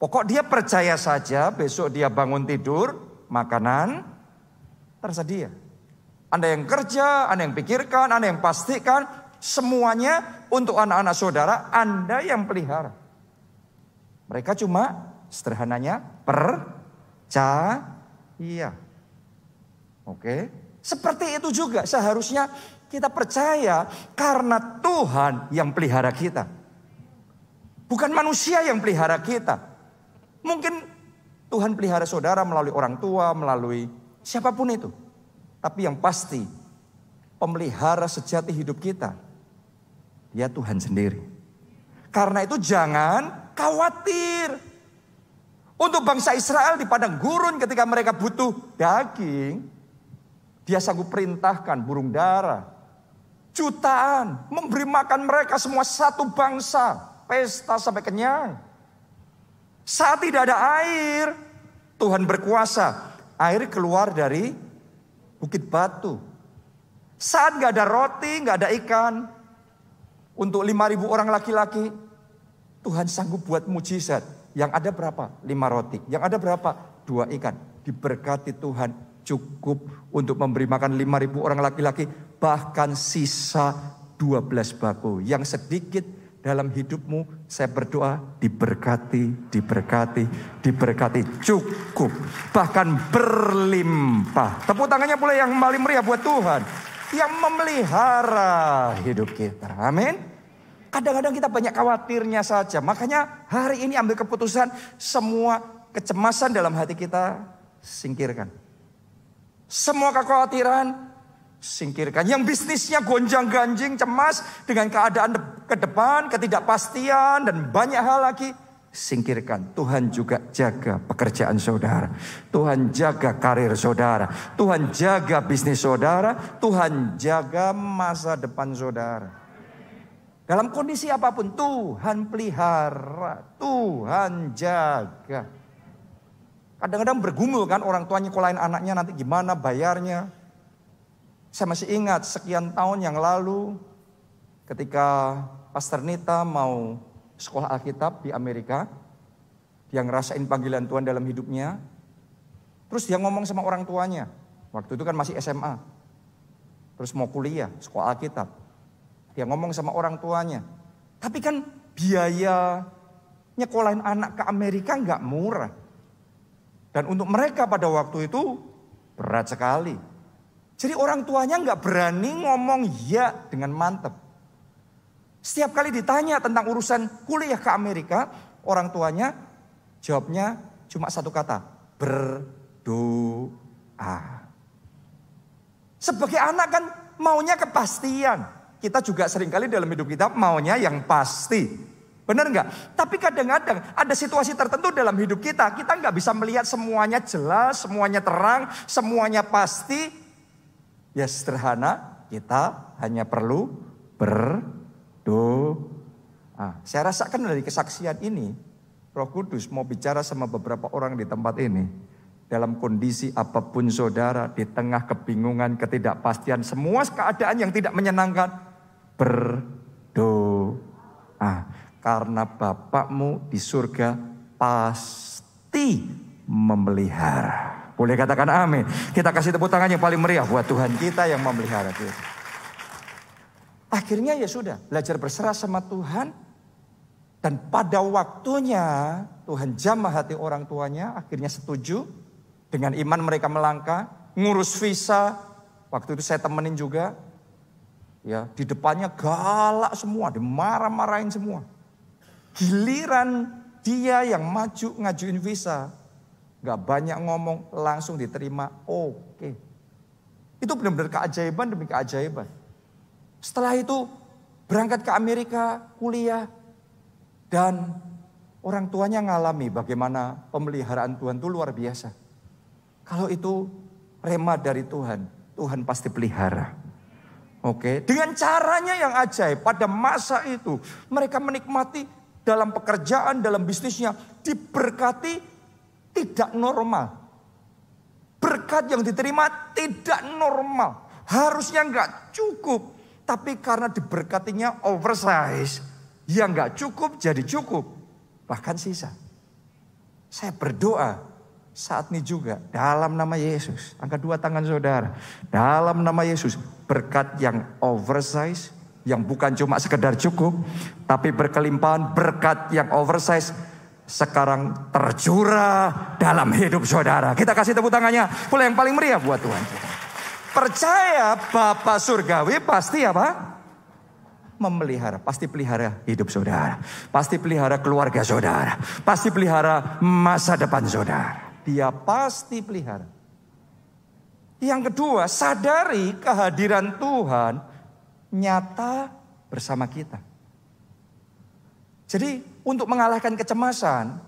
Pokok dia percaya saja besok dia bangun tidur, makanan tersedia. Anda yang kerja, Anda yang pikirkan, Anda yang pastikan, semuanya untuk anak-anak saudara Anda yang pelihara. Mereka cuma sederhananya percaya. Oke? Seperti itu juga seharusnya kita percaya karena Tuhan yang pelihara kita. Bukan manusia yang pelihara kita. Mungkin Tuhan pelihara saudara melalui orang tua, melalui siapapun itu. Tapi yang pasti pemelihara sejati hidup kita, dia Tuhan sendiri. Karena itu jangan khawatir. Untuk bangsa Israel di padang gurun ketika mereka butuh daging, dia sanggup perintahkan burung dara, jutaan, memberi makan mereka semua satu bangsa, pesta sampai kenyang. Saat tidak ada air, Tuhan berkuasa. Air keluar dari bukit batu. Saat gak ada roti, gak ada ikan. Untuk 5.000 orang laki-laki, Tuhan sanggup buat mujizat. Yang ada berapa? 5 roti. Yang ada berapa? 2 ikan. Diberkati Tuhan cukup untuk memberi makan 5.000 orang laki-laki. Bahkan sisa 12 baku. Yang sedikit dalam hidupmu, saya berdoa diberkati, diberkati, diberkati, cukup, bahkan berlimpah. Tepuk tangannya pula yang paling meriah buat Tuhan yang memelihara hidup kita. Amin. Kadang-kadang kita banyak khawatirnya saja. Makanya hari ini ambil keputusan, semua kecemasan dalam hati kita singkirkan. Semua kekhawatiran singkirkan. Yang bisnisnya gonjang-ganjing, cemas dengan keadaan ke depan, ketidakpastian dan banyak hal lagi, singkirkan. Tuhan juga jaga pekerjaan saudara. Tuhan jaga karir saudara. Tuhan jaga bisnis saudara. Tuhan jaga masa depan saudara. Dalam kondisi apapun Tuhan pelihara. Tuhan jaga. Kadang-kadang bergumul kan orang tuanya kolain anaknya nanti gimana bayarnya. Saya masih ingat sekian tahun yang lalu ketika Pastor Nita mau sekolah Alkitab di Amerika. Dia ngerasain panggilan Tuhan dalam hidupnya. Terus dia ngomong sama orang tuanya. Waktu itu kan masih SMA. Terus mau kuliah, sekolah Alkitab. Dia ngomong sama orang tuanya. Tapi kan biaya nyekolahin anak ke Amerika nggak murah. Dan untuk mereka pada waktu itu berat sekali. Jadi orang tuanya nggak berani ngomong ya dengan mantap. Setiap kali ditanya tentang urusan kuliah ke Amerika, orang tuanya jawabnya cuma satu kata, berdoa. Sebagai anak kan maunya kepastian. Kita juga seringkali dalam hidup kita maunya yang pasti. Benar nggak? Tapi kadang-kadang ada situasi tertentu dalam hidup kita nggak bisa melihat semuanya jelas, semuanya terang, semuanya pasti. Ya sederhana, kita hanya perlu berdoa. Saya rasakan dari kesaksian ini, Roh Kudus mau bicara sama beberapa orang di tempat ini. Dalam kondisi apapun saudara, di tengah kebingungan, ketidakpastian, semua keadaan yang tidak menyenangkan, berdoa. Karena Bapakmu di surga pasti memelihara. Boleh katakan amin. Kita kasih tepuk tangan yang paling meriah buat Tuhan kita yang memelihara kita. Akhirnya ya sudah, belajar berserah sama Tuhan. Dan pada waktunya Tuhan jamah hati orang tuanya, akhirnya setuju. Dengan iman mereka melangkah, ngurus visa. Waktu itu saya temenin juga. Ya, di depannya galak semua, dimarah-marahin semua. Giliran dia yang maju ngajuin visa, gak banyak ngomong, langsung diterima. Oke. Itu benar-benar keajaiban demi keajaiban. Setelah itu berangkat ke Amerika, kuliah. Dan orang tuanya ngalami bagaimana pemeliharaan Tuhan itu luar biasa. Kalau itu rema dari Tuhan, Tuhan pasti pelihara. Oke, dengan caranya yang ajaib pada masa itu mereka menikmati dalam pekerjaan, dalam bisnisnya diberkati tidak normal. Berkat yang diterima tidak normal. Harusnya nggak cukup, tapi karena diberkatinya oversize, yang nggak cukup jadi cukup, bahkan sisa. Saya berdoa saat ini juga dalam nama Yesus. Angkat dua tangan saudara. Dalam nama Yesus, berkat yang oversize, yang bukan cuma sekedar cukup, tapi berkelimpahan. Berkat yang oversize sekarang tercurah dalam hidup saudara. Kita kasih tepuk tangannya pula yang paling meriah buat Tuhan. Percaya Bapa Surgawi pasti apa? Memelihara, pasti pelihara hidup saudara. Pasti pelihara keluarga saudara. Pasti pelihara masa depan saudara. Dia pasti pelihara. Yang kedua, sadari kehadiran Tuhan nyata bersama kita. Jadi untuk mengalahkan kecemasan,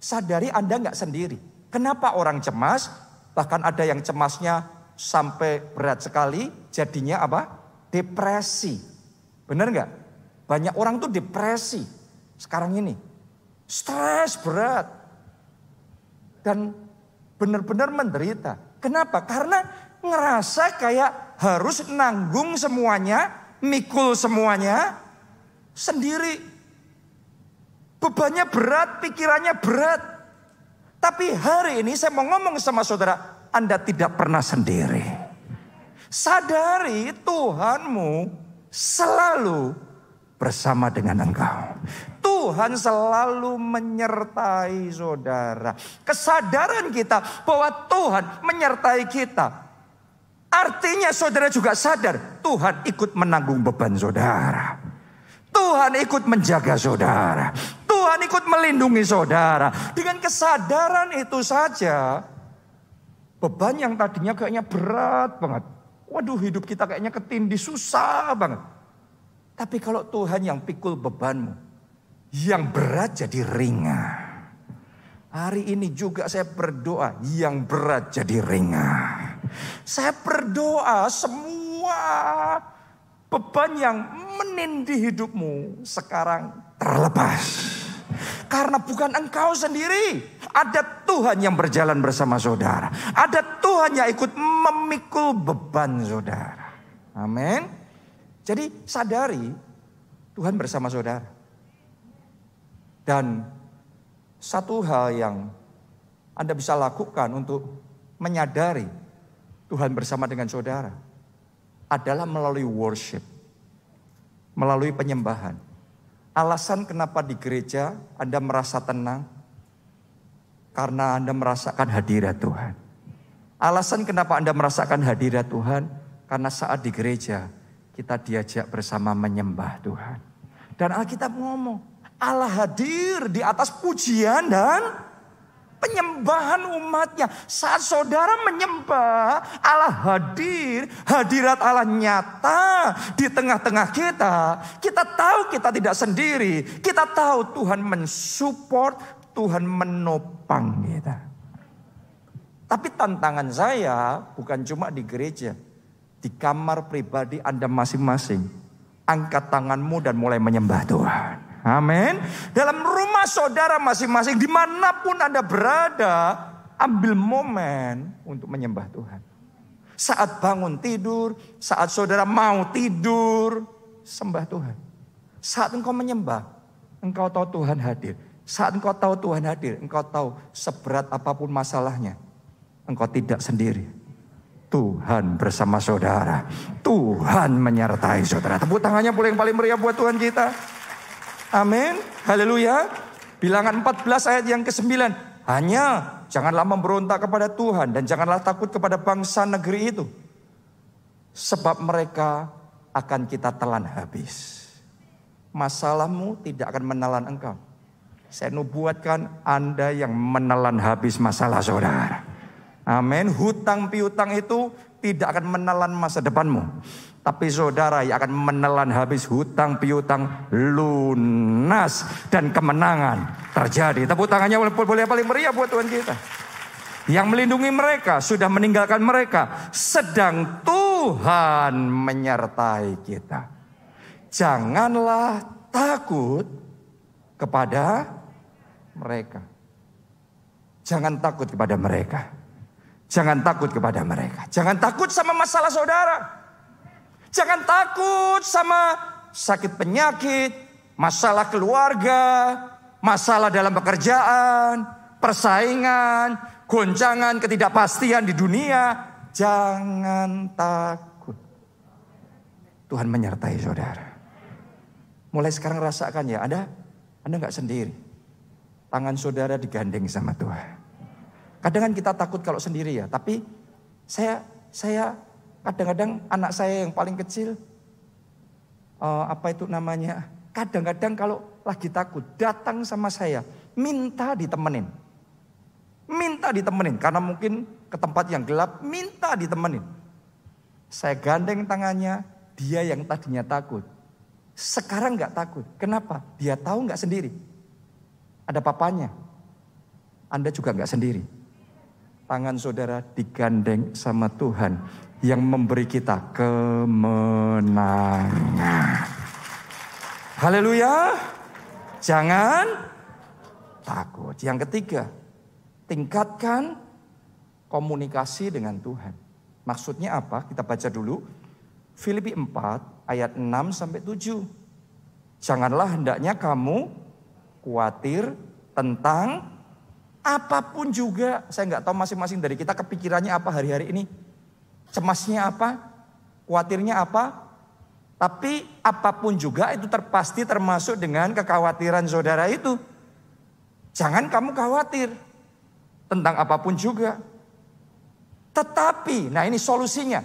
sadari Anda nggak sendiri. Kenapa orang cemas? Bahkan ada yang cemasnya sampai berat sekali, jadinya apa? Depresi. Benar nggak? Banyak orang tuh depresi sekarang ini. Stres berat. Dan benar-benar menderita. Kenapa? Karena ngerasa kayak harus nanggung semuanya, mikul semuanya sendiri. Bebannya berat, pikirannya berat. Tapi hari ini saya mau ngomong sama saudara, Anda tidak pernah sendiri. Sadari Tuhanmu selalu bersama dengan engkau. Tuhan selalu menyertai saudara. Kesadaran kita bahwa Tuhan menyertai kita, artinya saudara juga sadar Tuhan ikut menanggung beban saudara. Tuhan ikut menjaga saudara. Tuhan ikut melindungi saudara. Dengan kesadaran itu saja, beban yang tadinya kayaknya berat banget. Waduh, hidup kita kayaknya ketindih, susah banget. Tapi kalau Tuhan yang pikul bebanmu, yang berat jadi ringan. Hari ini juga saya berdoa, yang berat jadi ringan. Saya berdoa semua beban yang menindih hidupmu sekarang terlepas. Karena bukan engkau sendiri. Ada Tuhan yang berjalan bersama saudara. Ada Tuhan yang ikut memikul beban saudara. Amin. Jadi sadari Tuhan bersama saudara. Dan satu hal yang Anda bisa lakukan untuk menyadari Tuhan bersama dengan saudara adalah melalui worship. Melalui penyembahan. Alasan kenapa di gereja Anda merasa tenang, karena Anda merasakan hadirat Tuhan. Alasan kenapa Anda merasakan hadirat Tuhan, karena saat di gereja kita diajak bersama menyembah Tuhan. Dan Alkitab ngomong, Allah hadir di atas pujian dan penyembahan umatnya. Saat saudara menyembah, Allah hadir. Hadirat Allah nyata di tengah-tengah kita. Kita tahu kita tidak sendiri. Kita tahu Tuhan mensupport, Tuhan menopang kita. Tapi tantangan saya bukan cuma di gereja. Di kamar pribadi Anda masing-masing. Angkat tanganmu dan mulai menyembah Tuhan. Amin. Dalam rumah saudara masing-masing, dimanapun Anda berada, ambil momen untuk menyembah Tuhan. Saat bangun tidur, saat saudara mau tidur, sembah Tuhan. Saat engkau menyembah, engkau tahu Tuhan hadir. Saat engkau tahu Tuhan hadir, engkau tahu seberat apapun masalahnya, engkau tidak sendiri. Tuhan bersama saudara. Tuhan menyertai saudara. Tepuk tangannya boleh yang paling meriah buat Tuhan kita. Amin. Haleluya. Bilangan 14 ayat yang ke-9. Hanya janganlah memberontak kepada Tuhan dan janganlah takut kepada bangsa negeri itu. Sebab mereka akan kita telan habis. Masalahmu tidak akan menelan engkau. Saya nubuatkan Anda yang menelan habis masalah saudara. Amin. Hutang piutang itu tidak akan menelan masa depanmu. Tapi saudara yang akan menelan habis hutang piutang, lunas dan kemenangan terjadi. Tepuk tangannya boleh paling meriah buat Tuhan kita. Yang melindungi mereka sudah meninggalkan mereka, sedang Tuhan menyertai kita. Janganlah takut kepada mereka. Jangan takut kepada mereka. Jangan takut kepada mereka. Jangan takut sama masalah saudara. Jangan takut sama sakit penyakit, masalah keluarga, masalah dalam pekerjaan, persaingan, goncangan, ketidakpastian di dunia. Jangan takut. Tuhan menyertai saudara. Mulai sekarang rasakan ya, Anda gak sendiri. Tangan saudara digandeng sama Tuhan. Kadang kan kita takut kalau sendiri ya, tapi saya kadang-kadang anak saya yang paling kecil, kadang-kadang kalau lagi takut datang sama saya, minta ditemenin, karena mungkin ke tempat yang gelap, minta ditemenin. Saya gandeng tangannya, dia yang tadinya takut, sekarang nggak takut. Kenapa? Dia tahu nggak sendiri, ada papanya. Anda juga nggak sendiri. Tangan saudara digandeng sama Tuhan yang memberi kita kemenangan. Haleluya. Jangan takut. Yang ketiga, tingkatkan komunikasi dengan Tuhan. Maksudnya apa? Kita baca dulu. Filipi 4 ayat 6-7. Janganlah hendaknya kamu khawatir tentang apapun juga. Saya nggak tahu masing-masing dari kita kepikirannya apa hari-hari ini. Cemasnya apa? Khawatirnya apa? Tapi apapun juga itu pasti termasuk dengan kekhawatiran saudara itu. Jangan kamu khawatir tentang apapun juga. Tetapi, nah ini solusinya.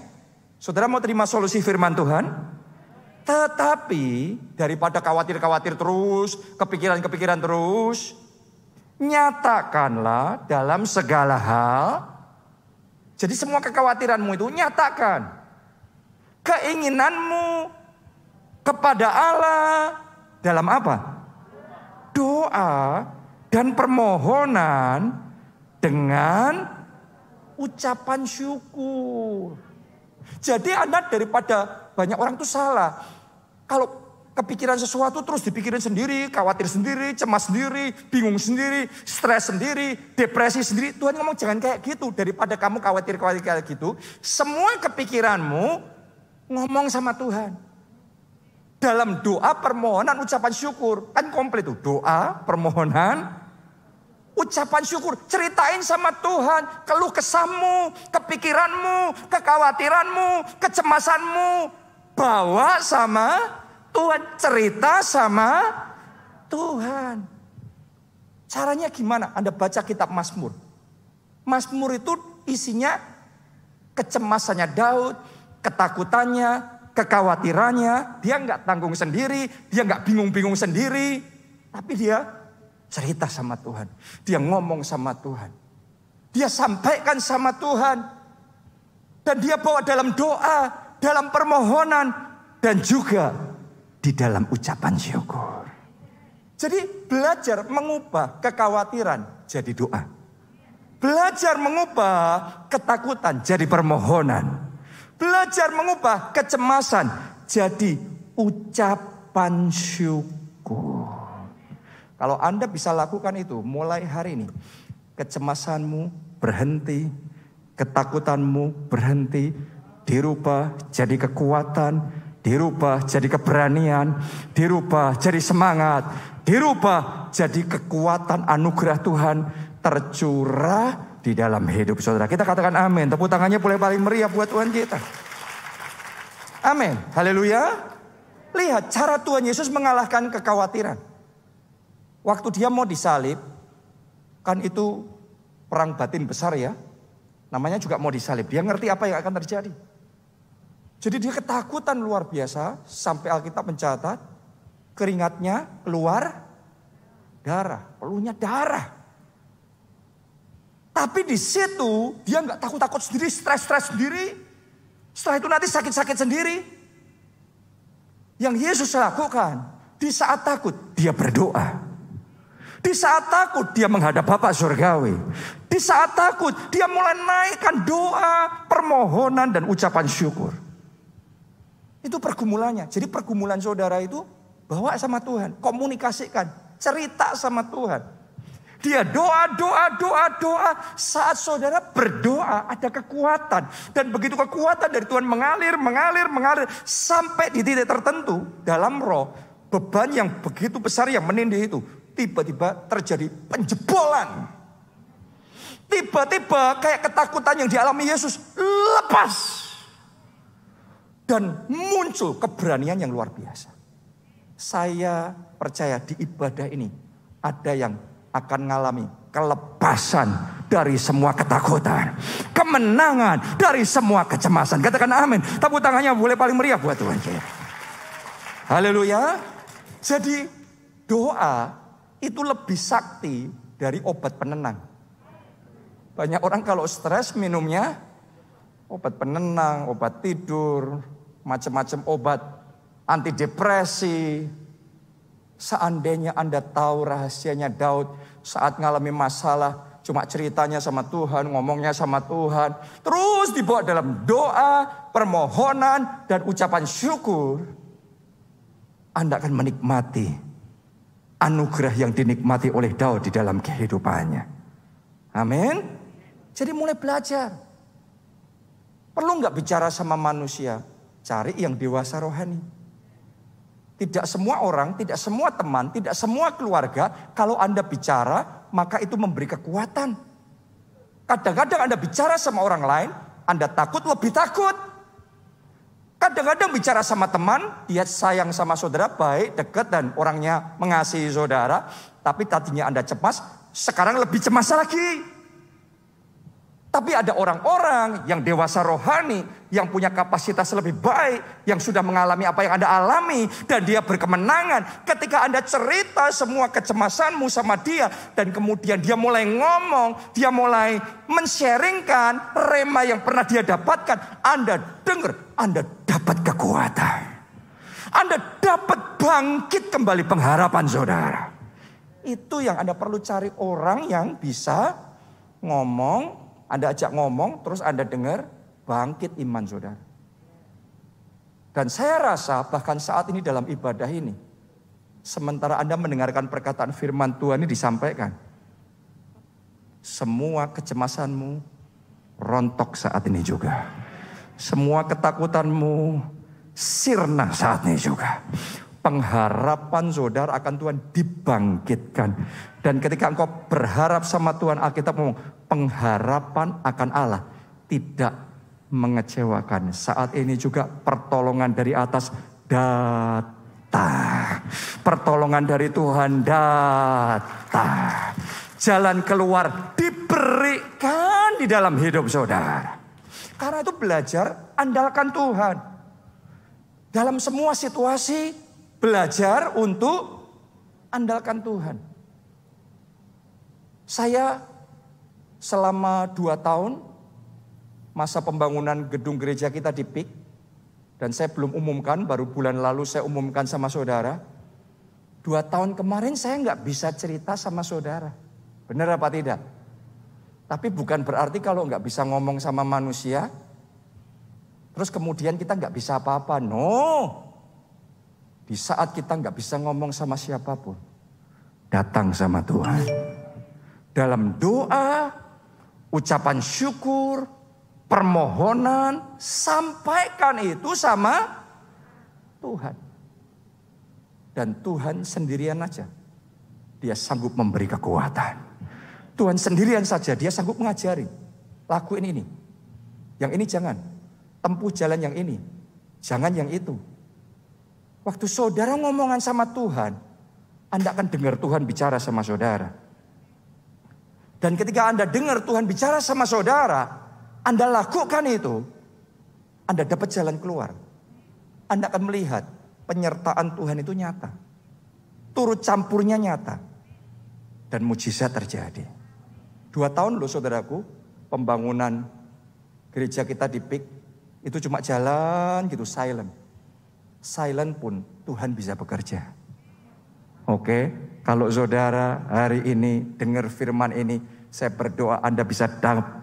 Saudara mau terima solusi firman Tuhan? Tetapi daripada khawatir-khawatir terus, kepikiran-kepikiran terus, nyatakanlah dalam segala hal. Jadi semua kekhawatiranmu itu nyatakan. Keinginanmu kepada Allah dalam apa? Doa dan permohonan dengan ucapan syukur. Jadi Anda daripada banyak orang itu salah. Kalau kepikiran sesuatu terus dipikirin sendiri, khawatir sendiri, cemas sendiri, bingung sendiri, stres sendiri, depresi sendiri. Tuhan ngomong jangan kayak gitu. Daripada kamu khawatir-khawatir kayak gitu, semua kepikiranmu ngomong sama Tuhan. Dalam doa, permohonan, ucapan syukur. Kan komplit tuh. Doa, permohonan, ucapan syukur. Ceritain sama Tuhan keluh kesahmu, kepikiranmu, kekhawatiranmu, kecemasanmu. Bawa sama Tuhan, cerita sama Tuhan. Caranya gimana? Anda baca kitab Mazmur. Mazmur itu isinya kecemasannya Daud, ketakutannya, kekhawatirannya. Dia nggak tanggung sendiri, dia nggak bingung-bingung sendiri. Tapi dia cerita sama Tuhan. Dia ngomong sama Tuhan. Dia sampaikan sama Tuhan. Dan dia bawa dalam doa, dalam permohonan, dan juga di dalam ucapan syukur. Jadi belajar mengubah kekhawatiran jadi doa. Belajar mengubah ketakutan jadi permohonan. Belajar mengubah kecemasan jadi ucapan syukur. Kalau Anda bisa lakukan itu mulai hari ini, kecemasanmu berhenti, ketakutanmu berhenti, dirubah jadi kekuatan, dirubah jadi keberanian, dirubah jadi semangat, dirubah jadi kekuatan anugerah Tuhan tercurah di dalam hidup saudara. Kita katakan amin. Tepuk tangannya boleh paling meriah buat Tuhan kita. Amin. Haleluya. Lihat cara Tuhan Yesus mengalahkan kekhawatiran. Waktu dia mau disalib, kan itu perang batin besar ya. Namanya juga mau disalib. Dia ngerti apa yang akan terjadi. Jadi dia ketakutan luar biasa. Sampai Alkitab mencatat, keringatnya keluar darah. Peluhnya darah. Tapi di situ dia nggak takut-takut sendiri, stres-stres sendiri. Setelah itu nanti sakit-sakit sendiri. Yang Yesus lakukan, di saat takut dia berdoa. Di saat takut dia menghadap Bapa Surgawi. Di saat takut dia mulai naikkan doa, permohonan dan ucapan syukur. Itu pergumulannya. Jadi pergumulan saudara itu bawa sama Tuhan, komunikasikan, cerita sama Tuhan. Dia doa. Saat saudara berdoa ada kekuatan. Dan begitu kekuatan dari Tuhan mengalir. Sampai di titik tertentu dalam roh. Beban yang begitu besar yang menindih itu. Tiba-tiba terjadi penjebolan. Tiba-tiba kayak ketakutan yang dialami Yesus lepas. Dan muncul keberanian yang luar biasa. Saya percaya di ibadah ini ada yang akan mengalami kelepasan dari semua ketakutan. Kemenangan dari semua kecemasan. Katakan amin. Tepuk tangannya boleh paling meriah buat Tuhan. Haleluya. Jadi doa itu lebih sakti dari obat penenang. Banyak orang kalau stres minumnya obat penenang, obat tidur, macam-macam obat antidepresi. Seandainya Anda tahu rahasianya Daud saat ngalami masalah, cuma ceritanya sama Tuhan, ngomongnya sama Tuhan, terus dibawa dalam doa, permohonan, dan ucapan syukur, Anda akan menikmati anugerah yang dinikmati oleh Daud di dalam kehidupannya. Amin. Jadi mulai belajar. Perlu nggak bicara sama manusia? Cari yang dewasa rohani. Tidak semua orang, tidak semua teman, tidak semua keluarga, kalau Anda bicara, maka itu memberi kekuatan. Kadang-kadang Anda bicara sama orang lain, Anda takut, lebih takut. Kadang-kadang bicara sama teman, dia sayang sama saudara, baik, dekat, dan orangnya mengasihi saudara. Tapi tadinya Anda cemas, sekarang lebih cemas lagi. Tapi ada orang-orang yang dewasa rohani, yang punya kapasitas lebih baik, yang sudah mengalami apa yang Anda alami, dan dia berkemenangan. Ketika Anda cerita semua kecemasanmu sama dia, dan kemudian dia mulai ngomong, dia mulai men-sharingkan rema yang pernah dia dapatkan, Anda dengar, Anda dapat kekuatan. Anda dapat bangkit kembali pengharapan saudara. Itu yang Anda perlu cari, orang yang bisa ngomong. Anda ajak ngomong, terus Anda dengar, bangkit iman saudara. Dan saya rasa bahkan saat ini dalam ibadah ini, sementara Anda mendengarkan perkataan firman Tuhan ini disampaikan, semua kecemasanmu rontok saat ini juga. Semua ketakutanmu sirna saat ini juga. Pengharapan saudara akan Tuhan dibangkitkan. Dan ketika engkau berharap sama Tuhan, Alkitab ngomong, pengharapan akan Allah tidak mengecewakan. Saat ini juga pertolongan dari atas datang. Pertolongan dari Tuhan datang. Jalan keluar diberikan di dalam hidup saudara. Karena itu belajar andalkan Tuhan. Dalam semua situasi belajar untuk andalkan Tuhan. Saya selama 2 tahun masa pembangunan gedung gereja kita di PIK, dan saya belum umumkan, baru bulan lalu saya umumkan sama saudara. 2 tahun kemarin saya nggak bisa cerita sama saudara. Benar apa tidak? Tapi bukan berarti kalau nggak bisa ngomong sama manusia, terus kemudian kita nggak bisa apa-apa. No. Di saat kita nggak bisa ngomong sama siapapun, datang sama Tuhan. Dalam doa, ucapan syukur, permohonan, sampaikan itu sama Tuhan. Dan Tuhan sendirian aja, dia sanggup memberi kekuatan. Tuhan sendirian saja dia sanggup mengajari. Lakuin ini. Yang ini jangan. Tempuh jalan yang ini. Jangan yang itu. Waktu saudara ngomongan sama Tuhan, Anda akan dengar Tuhan bicara sama saudara. Dan ketika Anda dengar Tuhan bicara sama saudara, Anda lakukan itu, Anda dapat jalan keluar. Anda akan melihat penyertaan Tuhan itu nyata. Turut campurnya nyata. Dan mujizat terjadi. 2 tahun loh saudaraku, pembangunan gereja kita di PIK, itu cuma jalan gitu, silent. Silent pun Tuhan bisa bekerja. Oke, kalau saudara hari ini dengar firman ini, saya berdoa Anda bisa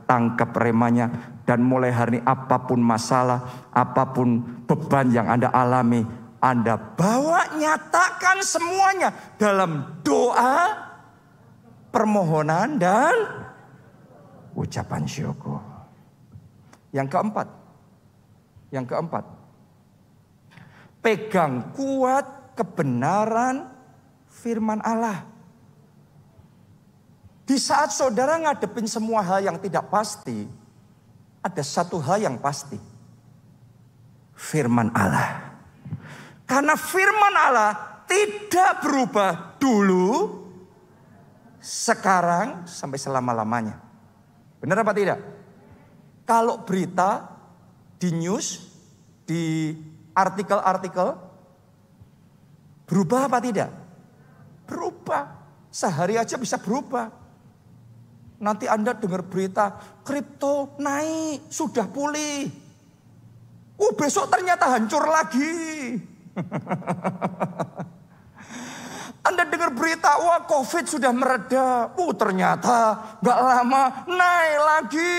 tangkap remanya. Dan mulai hari ini apapun masalah, apapun beban yang Anda alami, Anda bawa, nyatakan semuanya dalam doa, permohonan, dan ucapan syukur. Yang keempat, pegang kuat kebenaran firman Allah. Di saat saudara ngadepin semua hal yang tidak pasti, ada satu hal yang pasti. Firman Allah. Karena firman Allah tidak berubah dulu, sekarang, sampai selama-lamanya. Benar apa tidak? Kalau berita di news, di artikel-artikel, berubah apa tidak? Berubah. Sehari aja bisa berubah. Nanti Anda dengar berita, kripto naik, sudah pulih. Besok ternyata hancur lagi. Anda dengar berita, wah COVID sudah mereda. Ternyata gak lama naik lagi.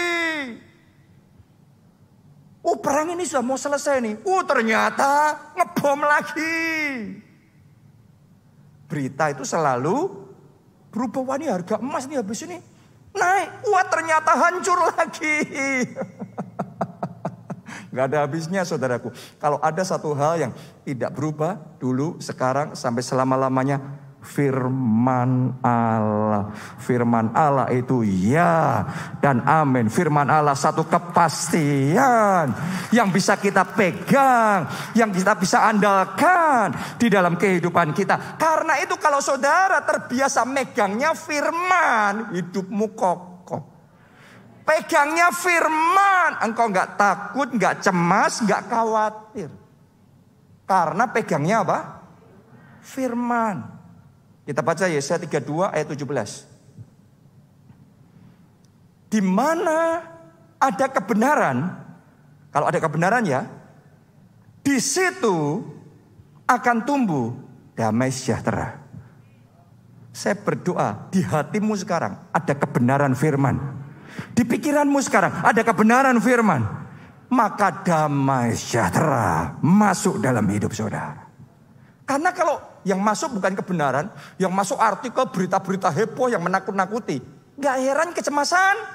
Perang ini sudah mau selesai nih. Ternyata ngebom lagi. Berita itu selalu berubah. Wah ini harga emas nih habis ini naik. Wah ternyata hancur lagi. Gak ada habisnya saudaraku. Kalau ada satu hal yang tidak berubah dulu, sekarang, sampai selama-lamanya, firman Allah. Firman Allah itu ya dan amin. Firman Allah satu kepastian yang bisa kita pegang, yang kita bisa andalkan di dalam kehidupan kita. Karena itu kalau saudara terbiasa megangnya firman, hidupmu kokoh. Pegangnya firman, engkau gak takut, gak cemas, gak khawatir. Karena pegangnya apa? Firman. Kita baca Yesaya 32 ayat 17. Di mana ada kebenaran, kalau ada kebenaran ya, di situ akan tumbuh damai sejahtera. Saya berdoa di hatimu sekarang ada kebenaran firman. Di pikiranmu sekarang ada kebenaran firman. Maka damai sejahtera masuk dalam hidup saudara. Karena kalau yang masuk bukan kebenaran, yang masuk artikel berita-berita heboh yang menakut-nakuti, gak heran kecemasan.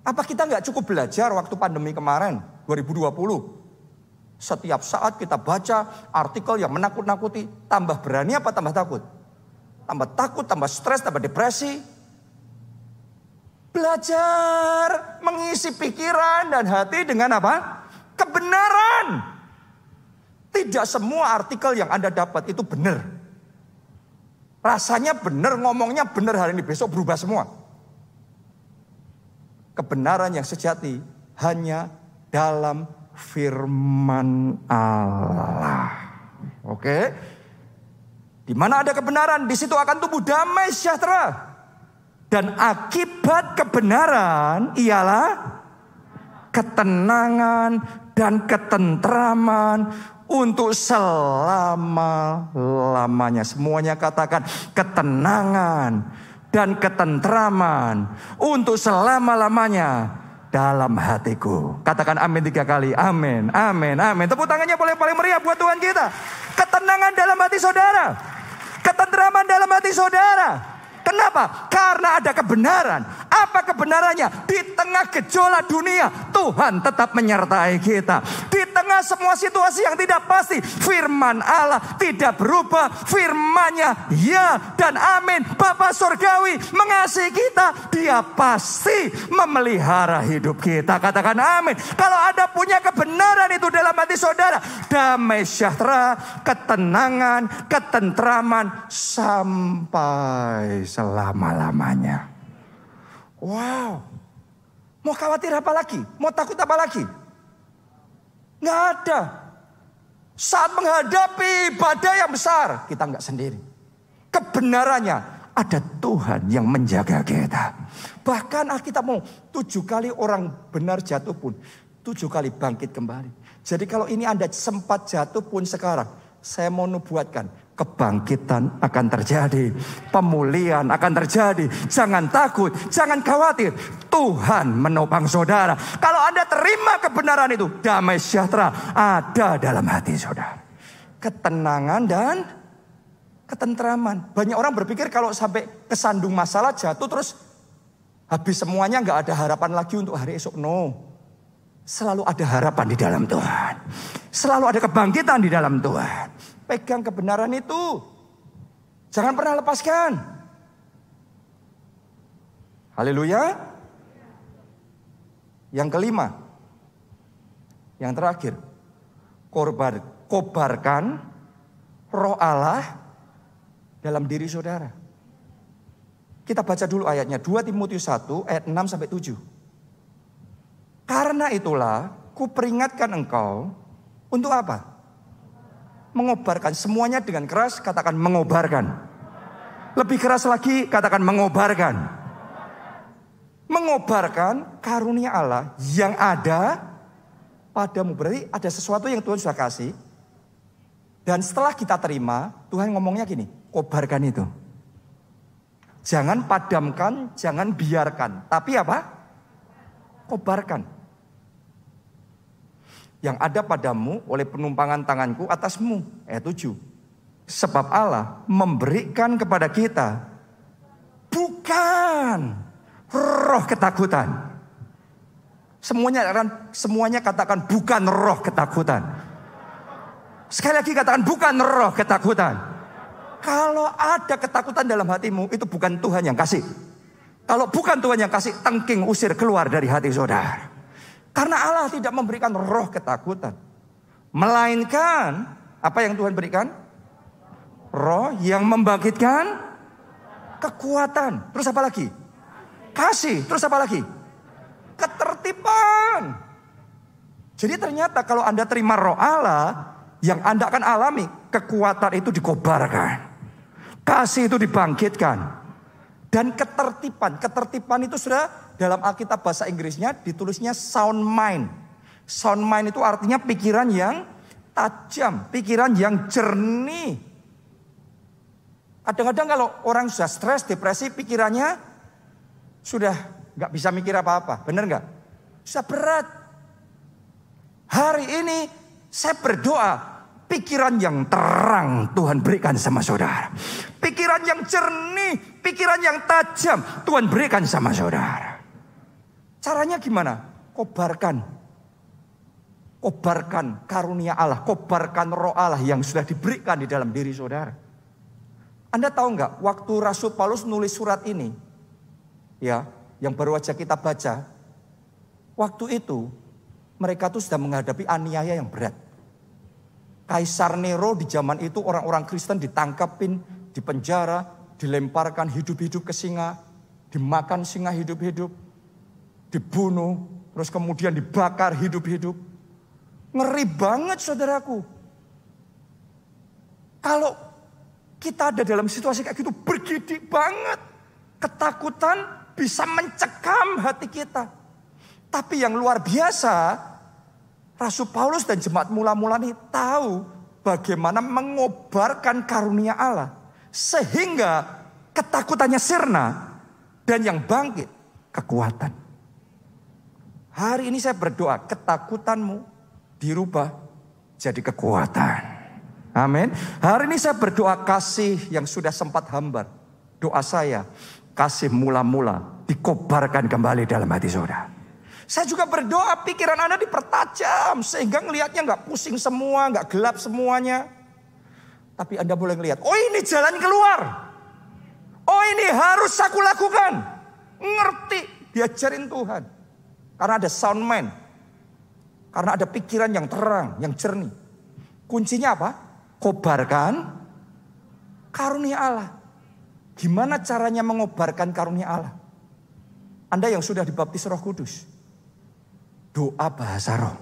Apa kita gak cukup belajar waktu pandemi kemarin 2020? Setiap saat kita baca artikel yang menakut-nakuti, tambah berani apa tambah takut? Tambah takut, tambah stres, tambah depresi. Belajar mengisi pikiran dan hati dengan apa? Kebenaran. Tidak semua artikel yang Anda dapat itu benar. Rasanya benar, ngomongnya benar, hari ini besok berubah semua. Kebenaran yang sejati hanya dalam firman Allah. Oke? Di mana ada kebenaran, di situ akan tumbuh damai sejahtera. Dan akibat kebenaran ialah ketenangan dan ketentraman untuk selama-lamanya. Semuanya katakan ketenangan dan ketentraman untuk selama-lamanya dalam hatiku. Katakan amin 3 kali. Amin, amin, amin. Tepuk tangannya boleh paling meriah buat Tuhan kita. Ketenangan dalam hati saudara. Ketentraman dalam hati saudara. Kenapa? Karena ada kebenaran. Apa kebenarannya? Di tengah gejolak dunia, Tuhan tetap menyertai kita. Di tengah tengah semua situasi yang tidak pasti, firman Allah tidak berubah. Firman-Nya ya dan amin. Bapa surgawi mengasihi kita, Dia pasti memelihara hidup kita. Katakan amin. Kalau Anda punya kebenaran itu dalam hati saudara, damai sejahtera, ketenangan, ketentraman sampai selama-lamanya. Wow. Mau khawatir apa lagi? Mau takut apa lagi? Nggak ada. Saat menghadapi badai yang besar, kita nggak sendiri. Kebenarannya ada Tuhan yang menjaga kita. Bahkan Alkitab mau 7 kali orang benar jatuh pun 7 kali bangkit kembali. Jadi kalau ini Anda sempat jatuh pun sekarang, saya mau nubuatkan, kebangkitan akan terjadi. Pemulihan akan terjadi. Jangan takut, jangan khawatir. Tuhan menopang saudara. Kalau Anda terima kebenaran itu, damai sejahtera ada dalam hati saudara. Ketenangan dan ketentraman. Banyak orang berpikir kalau sampai kesandung masalah, jatuh terus habis semuanya, nggak ada harapan lagi untuk hari esok. No. Selalu ada harapan di dalam Tuhan. Selalu ada kebangkitan di dalam Tuhan. Pegang kebenaran itu. Jangan pernah lepaskan. Haleluya. Yang kelima. Yang terakhir. Kobarkan roh Allah dalam diri saudara. Kita baca dulu ayatnya. 2 Timotius 1 ayat 6 sampai 7. Karena itulah kuperingatkan engkau untuk apa? Mengobarkan. Semuanya dengan keras katakan mengobarkan. Lebih keras lagi katakan mengobarkan. Mengobarkan karunia Allah yang ada padamu. Berarti ada sesuatu yang Tuhan sudah kasih. Dan setelah kita terima, Tuhan ngomongnya gini, kobarkan itu. Jangan padamkan, jangan biarkan. Tapi apa? Kobarkan. Yang ada padamu oleh penumpangan tanganku atasmu. Ayat 7. Sebab Allah memberikan kepada kita bukan roh ketakutan. Semuanya katakan bukan roh ketakutan. Sekali lagi katakan bukan roh ketakutan. Kalau ada ketakutan dalam hatimu, itu bukan Tuhan yang kasih. Kalau bukan Tuhan yang kasih, tengking usir keluar dari hati saudara. Karena Allah tidak memberikan roh ketakutan. Melainkan, apa yang Tuhan berikan? Roh yang membangkitkan kekuatan. Terus apa lagi? Kasih. Terus apa lagi? Ketertiban. Jadi ternyata kalau Anda terima roh Allah, yang Anda akan alami, kekuatan itu dikobarkan. Kasih itu dibangkitkan. Dan ketertiban. Ketertiban itu sudah dalam Alkitab bahasa Inggrisnya ditulisnya sound mind. Sound mind itu artinya pikiran yang tajam, pikiran yang jernih. Kadang-kadang kalau orang sudah stres, depresi, pikirannya sudah gak bisa mikir apa-apa. Benar gak? Sudah berat. Hari ini saya berdoa, pikiran yang terang Tuhan berikan sama saudara. Pikiran yang jernih, pikiran yang tajam Tuhan berikan sama saudara. Caranya gimana? Kobarkan. Kobarkan karunia Allah. Kobarkan roh Allah yang sudah diberikan di dalam diri saudara. Anda tahu nggak? Waktu Rasul Paulus nulis surat ini. Ya, yang baru aja kita baca. Waktu itu mereka tuh sudah menghadapi aniaya yang berat. Kaisar Nero di zaman itu orang-orang Kristen ditangkapin, dipenjara, dilemparkan hidup-hidup ke singa. Dimakan singa hidup-hidup. Dibunuh, terus kemudian dibakar hidup-hidup. Ngeri banget saudaraku. Kalau kita ada dalam situasi kayak gitu, bergidik banget. Ketakutan bisa mencekam hati kita. Tapi yang luar biasa, Rasul Paulus dan jemaat mula-mula ini tahu bagaimana mengobarkan karunia Allah. Sehingga ketakutannya sirna dan yang bangkit kekuatan. Hari ini saya berdoa, ketakutanmu dirubah jadi kekuatan. Amin. Hari ini saya berdoa kasih yang sudah sempat hambar. Doa saya, kasih mula-mula dikobarkan kembali dalam hati saudara. Saya juga berdoa pikiran Anda dipertajam sehingga ngelihatnya nggak pusing semua, nggak gelap semuanya. Tapi Anda boleh ngelihat, oh ini jalan keluar. Oh ini harus aku lakukan. Ngerti, diajarin Tuhan. Karena ada sound mind. Karena ada pikiran yang terang, yang jernih. Kuncinya apa? Kobarkan karunia Allah. Gimana caranya mengobarkan karunia Allah? Anda yang sudah dibaptis Roh Kudus, doa bahasa roh.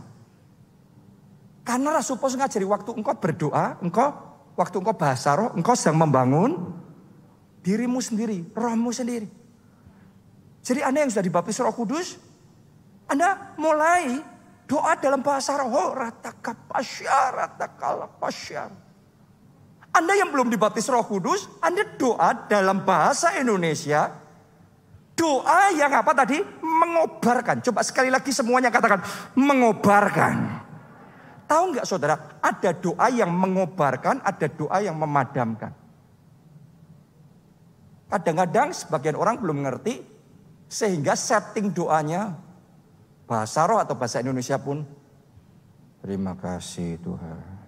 Karena Rasul Paulus ngajari waktu engkau berdoa, waktu engkau bahasa roh, engkau sedang membangun dirimu sendiri, rohmu sendiri. Jadi Anda yang sudah dibaptis Roh Kudus, Anda mulai doa dalam bahasa roh. Anda yang belum dibaptis Roh Kudus, Anda doa dalam bahasa Indonesia. Doa yang apa tadi? Mengobarkan. Coba sekali lagi semuanya katakan, mengobarkan. Tahu nggak saudara, ada doa yang mengobarkan, ada doa yang memadamkan. Kadang-kadang sebagian orang belum mengerti, sehingga setting doanya bahasa roh atau bahasa Indonesia pun, terima kasih Tuhan.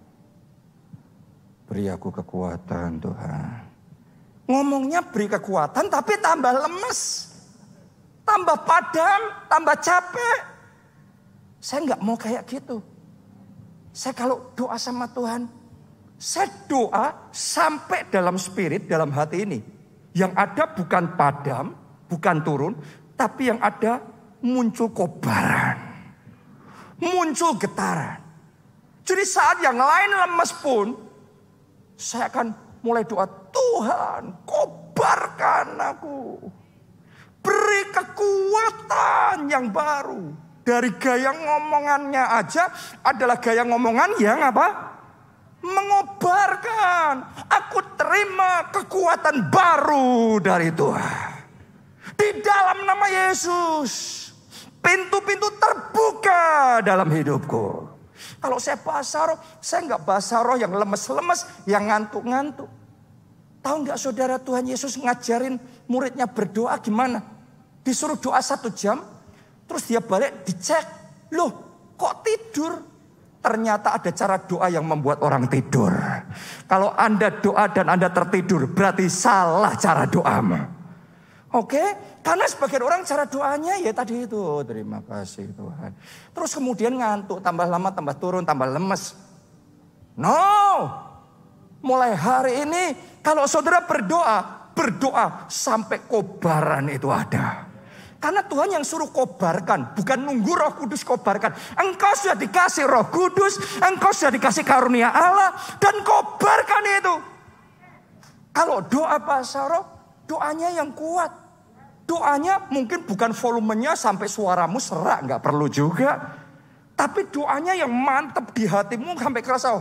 Beri aku kekuatan Tuhan. Ngomongnya beri kekuatan tapi tambah lemes. Tambah padam, tambah capek. Saya nggak mau kayak gitu. Saya kalau doa sama Tuhan, saya doa sampai dalam spirit, dalam hati ini. Yang ada bukan padam, bukan turun, tapi yang ada muncul kobaran. Muncul getaran. Jadi saat yang lain lemes pun, saya akan mulai doa, Tuhan kobarkan aku. Beri kekuatan yang baru. Dari gaya ngomongannya aja adalah gaya ngomongan yang apa? Mengobarkan. Aku terima kekuatan baru dari Tuhan. Di dalam nama Yesus. Pintu-pintu terbuka dalam hidupku. Kalau saya bahasa roh, saya nggak bahasa roh yang lemes-lemes, yang ngantuk-ngantuk. Tahu nggak saudara, Tuhan Yesus ngajarin muridnya berdoa gimana? Disuruh doa 1 jam, terus dia balik dicek. Loh, kok tidur? Ternyata ada cara doa yang membuat orang tidur. Kalau Anda doa dan Anda tertidur, berarti salah cara doamu. Oke? Karena sebagian orang cara doanya ya tadi itu, terima kasih Tuhan. Terus kemudian ngantuk, tambah lama tambah turun, tambah lemes. No! Mulai hari ini kalau saudara berdoa sampai kobaran itu ada. Karena Tuhan yang suruh kobarkan, bukan nunggu Roh Kudus kobarkan. Engkau sudah dikasih Roh Kudus, engkau sudah dikasih karunia Allah, dan kobarkan itu. Kalau doa bahasa roh, doanya yang kuat. Doanya mungkin bukan volumenya sampai suaramu serak, nggak perlu juga. Tapi doanya yang mantap di hatimu sampai kerasa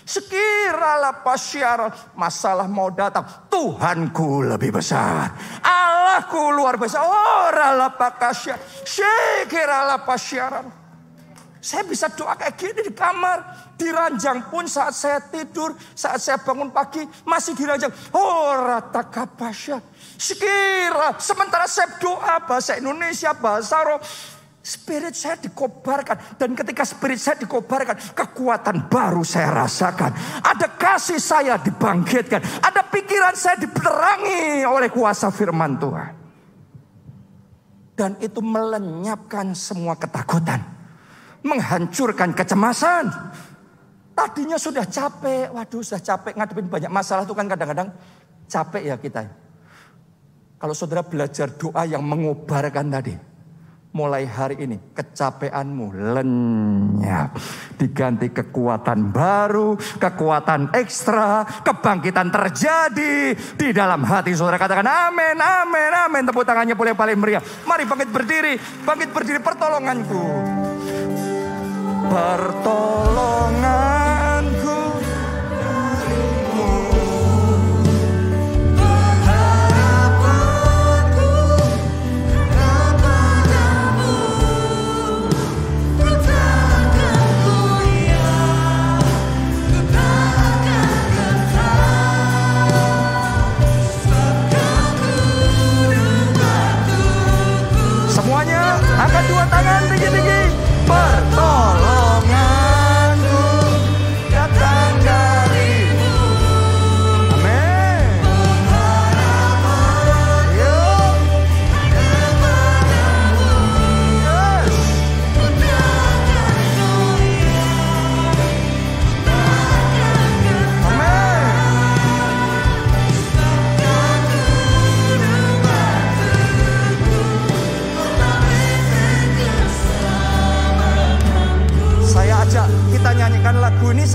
sekiralah pasyarat masalah mau datang, Tuhanku lebih besar, Allahku luar biasa. Sekiralah pasyarat. Saya bisa doa kayak gini di kamar, di ranjang pun saat saya tidur, saat saya bangun pagi masih di ranjang. Sekira sementara saya doa bahasa Indonesia, bahasa roh, spirit saya dikobarkan. Dan ketika spirit saya dikobarkan, kekuatan baru saya rasakan. Ada kasih saya dibangkitkan. Ada pikiran saya diterangi oleh kuasa firman Tuhan. Dan itu melenyapkan semua ketakutan. Menghancurkan kecemasan. Tadinya sudah capek. Waduh, sudah capek ngadepin banyak masalah itu kan kadang-kadang capek ya kita. Kalau saudara belajar doa yang mengobarkan tadi, mulai hari ini kecapeanmu lenyap. Diganti kekuatan baru, kekuatan ekstra, kebangkitan terjadi di dalam hati saudara. Katakan amin, amin, amin. Tepuk tangannya boleh paling meriah. Mari bangkit berdiri pertolonganku. Pertolonganku.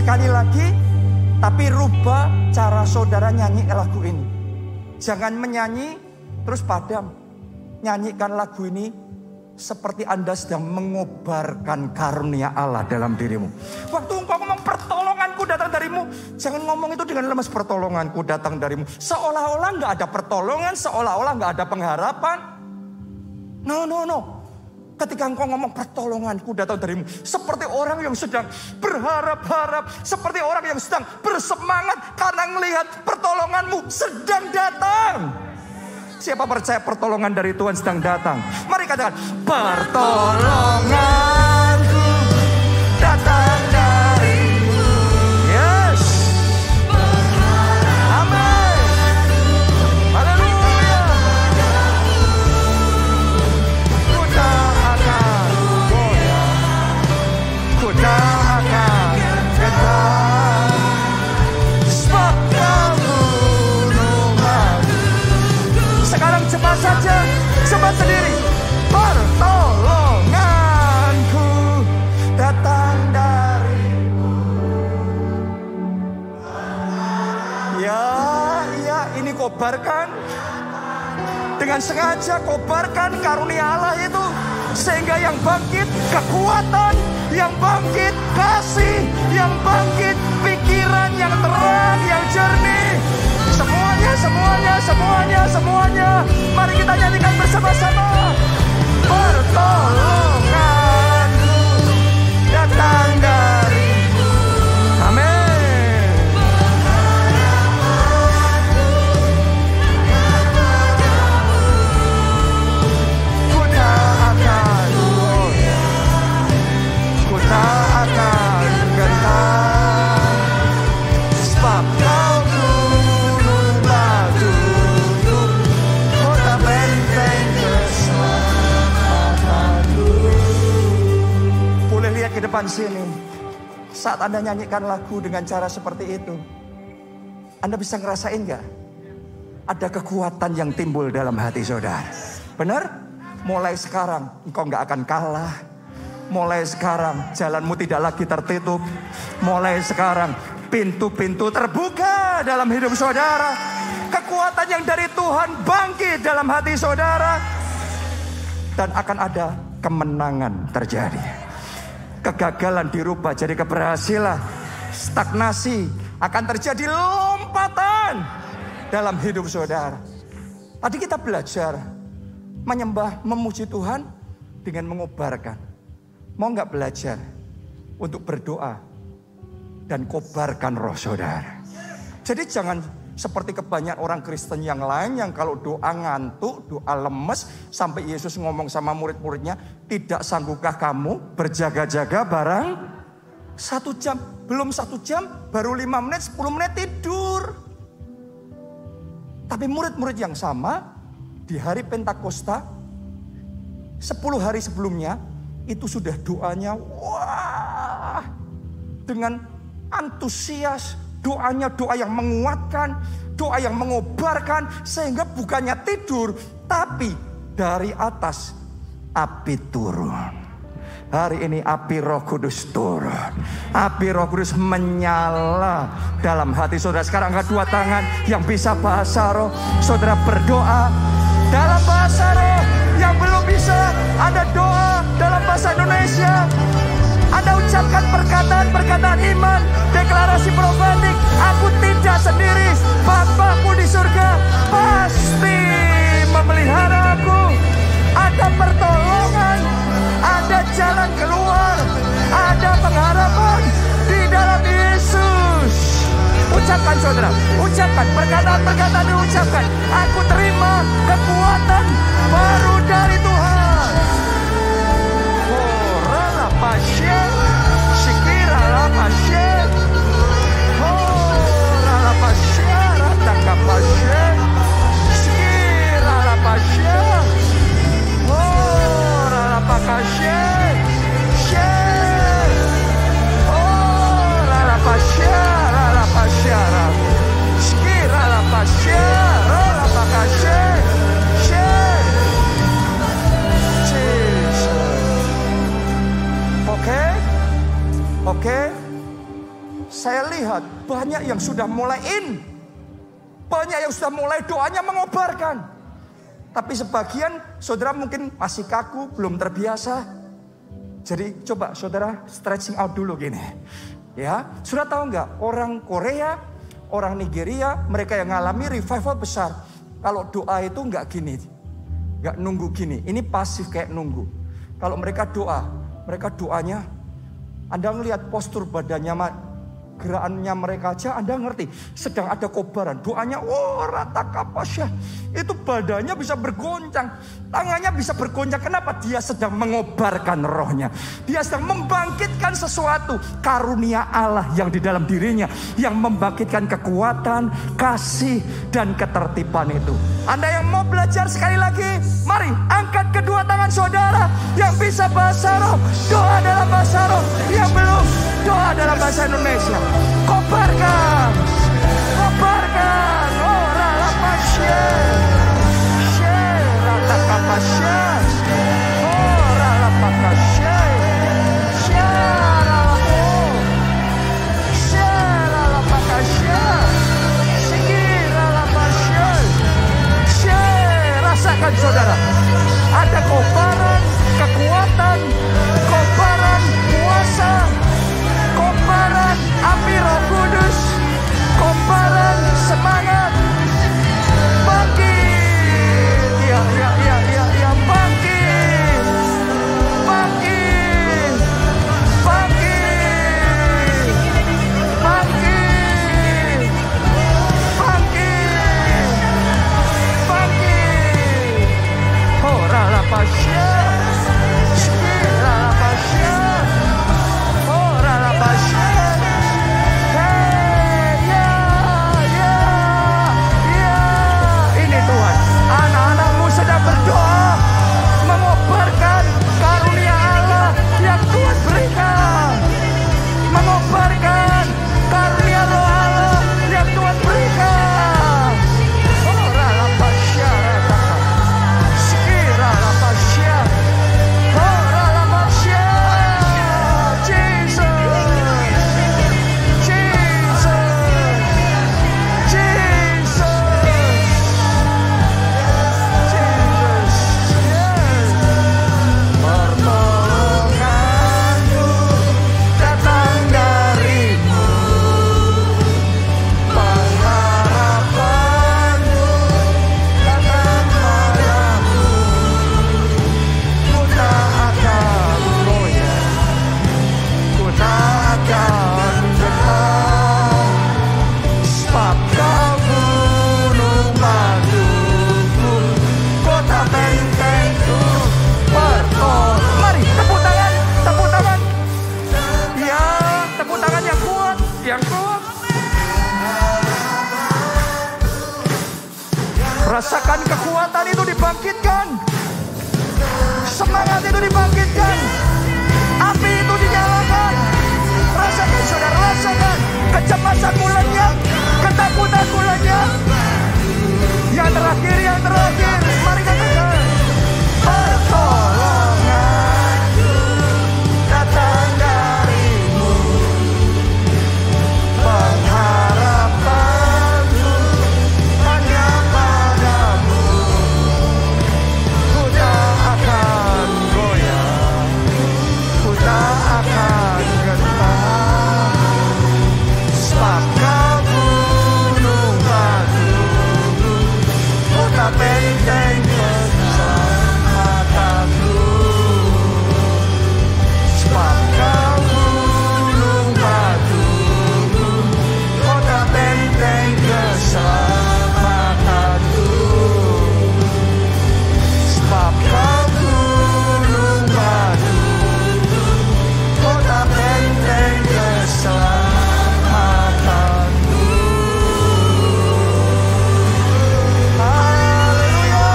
sekali lagi, tapi rubah cara saudara nyanyi lagu ini. Jangan menyanyi terus padam. Nyanyikan lagu ini seperti Anda sedang mengobarkan karunia Allah dalam dirimu. Waktu engkau ngomong pertolonganku datang darimu, jangan ngomong itu dengan lemes, pertolonganku datang darimu. Seolah-olah nggak ada pertolongan, seolah-olah nggak ada pengharapan. No. Ketika engkau ngomong pertolonganku datang darimu, seperti orang yang sedang berharap-harap, seperti orang yang sedang bersemangat karena melihat pertolonganmu sedang datang. Siapa percaya pertolongan dari Tuhan sedang datang? Mari katakan, pertolonganku datang darimu. Yes. Amin. Haleluya. Ku tak akan goyah, ku tak akan gentar, sebab Kamu gunungku. Sekarang cepat saja, cepat sendiri. Pertolonganku datang darimu. Ya, ini kobarkan. Dengan sengaja kobarkan karunia Allah itu. Sehingga yang bangkit kekuatan, yang bangkit kasih, yang bangkit pikiran yang terang, yang jernih. Semuanya. Mari kita nyanyikan bersama-sama. Pertolonganku datang darimu. Amin. Ku tak akan goyah, ku tak akan gentar, sebab Kau gunung batuku, kota benteng keselamatanku. Boleh lihat ke depan sini. Saat Anda nyanyikan lagu dengan cara seperti itu, Anda bisa ngerasain gak? Ada kekuatan yang timbul dalam hati saudara. Benar? Mulai sekarang engkau gak akan kalah. Mulai sekarang jalanmu tidak lagi tertutup. Mulai sekarang pintu-pintu terbuka dalam hidup saudara. Kekuatan yang dari Tuhan bangkit dalam hati saudara. Dan akan ada kemenangan terjadi. Kegagalan dirubah jadi keberhasilan. Stagnasi akan terjadi lompatan dalam hidup saudara. Tadi kita belajar menyembah, memuji Tuhan dengan mengobarkan. Mau nggak belajar untuk berdoa dan kobarkan roh saudara? Jadi jangan seperti kebanyakan orang Kristen yang lain yang kalau doa ngantuk, doa lemes, sampai Yesus ngomong sama murid-muridnya, tidak sanggupkah kamu berjaga-jaga barang 1 jam? Belum 1 jam, baru 5 menit, 10 menit tidur. Tapi murid-murid yang sama di hari Pentakosta 10 hari sebelumnya itu sudah doanya wah, dengan antusias. Doanya doa yang menguatkan, doa yang mengobarkan, sehingga bukannya tidur, tapi dari atas api turun. Hari ini api Roh Kudus turun. Api Roh Kudus menyala dalam hati saudara. Sekarang angkat 2 tangan yang bisa bahasa roh. Saudara berdoa dalam bahasa roh. Yang belum bisa, ada doa dalam bahasa Indonesia. Anda ucapkan perkataan-perkataan iman, deklarasi profetik. Aku tidak sendiri, Bapakku di surga pasti memelihara aku. Ada pertolongan, ada jalan keluar, ada pengharapan di dalam Yesus. Ucapkan saudara, ucapkan perkataan-perkataan diucapkan. Aku terima kekuatan baru dari Tuhan. Oh, rala pasien, sikira la pasien. Oh, rala pasien, rataka pasien, sikira la pasien. Oh, rala pasien, pasien. Oh, rala pasien, rala pasien. Sikira la Saya lihat banyak yang sudah mulai banyak yang sudah mulai doanya mengobarkan. Tapi sebagian saudara mungkin masih kaku, belum terbiasa. Jadi coba saudara stretching out dulu gini. Ya, sudah tahu nggak, orang Korea, orang Nigeria, mereka yang ngalami revival besar. Kalau doa itu nggak gini, nggak nunggu gini. Ini pasif kayak nunggu. Kalau mereka doanya, Anda ngelihat postur badannya, gerakannya mereka aja Anda ngerti. Sedang ada kobaran, doanya rata kapasya. Itu badannya bisa bergoncang, tangannya bisa bergoncang. Kenapa? Dia sedang mengobarkan rohnya. Dia sedang membangkitkan sesuatu, karunia Allah yang di dalam dirinya, yang membangkitkan kekuatan, kasih, dan ketertiban itu. Anda yang mau belajar sekali lagi, mari angkat kedua tangan saudara. Yang bisa bahasa roh, doa dalam bahasa roh. Yang belum, doa dalam bahasa Indonesia. Kobarkan, kobarkan. Rala pasya, rata kapasya. Rala pakasya, rala pakasya. Rala pasya. Rasakan saudara, ada kobaran kekuatan, kobaran kuasa, kobaran api Roh Kudus, kobaran semangat. Bangkit, ya, bangkit, bangkit, bangkit, bangkit, bangkit, bangkit. Rala pasya, rala pasya, rala pasya. Ini Tuhan, anak-anakmu sedang berdoa, mengobarkan karunia Allah yang Tuhan berikan, mengobarkan karunia Roh Allah yang Tuhan berikan. Rala pasya, rala pasya, rala pasya. Rasakan kekuatan itu dibangkitkan, semangat itu dibangkitkan, api itu dinyalakan. Rasakan saudara, rasakan kecemasanmu lenyap, ketakutanmu lenyap. Yang terakhir, mari katakan, pertolonganku datang darimu, pengharapanku hanya padamu. Ku tak akan goyah, ku tak akan gentar, sebab kau gunung batuku, kota benteng keselamatanku. Sebab kau gunung batuku, kota benteng keselamatanku. Sebab kau gunung batuku, kota benteng keselamatanku. Haleluya.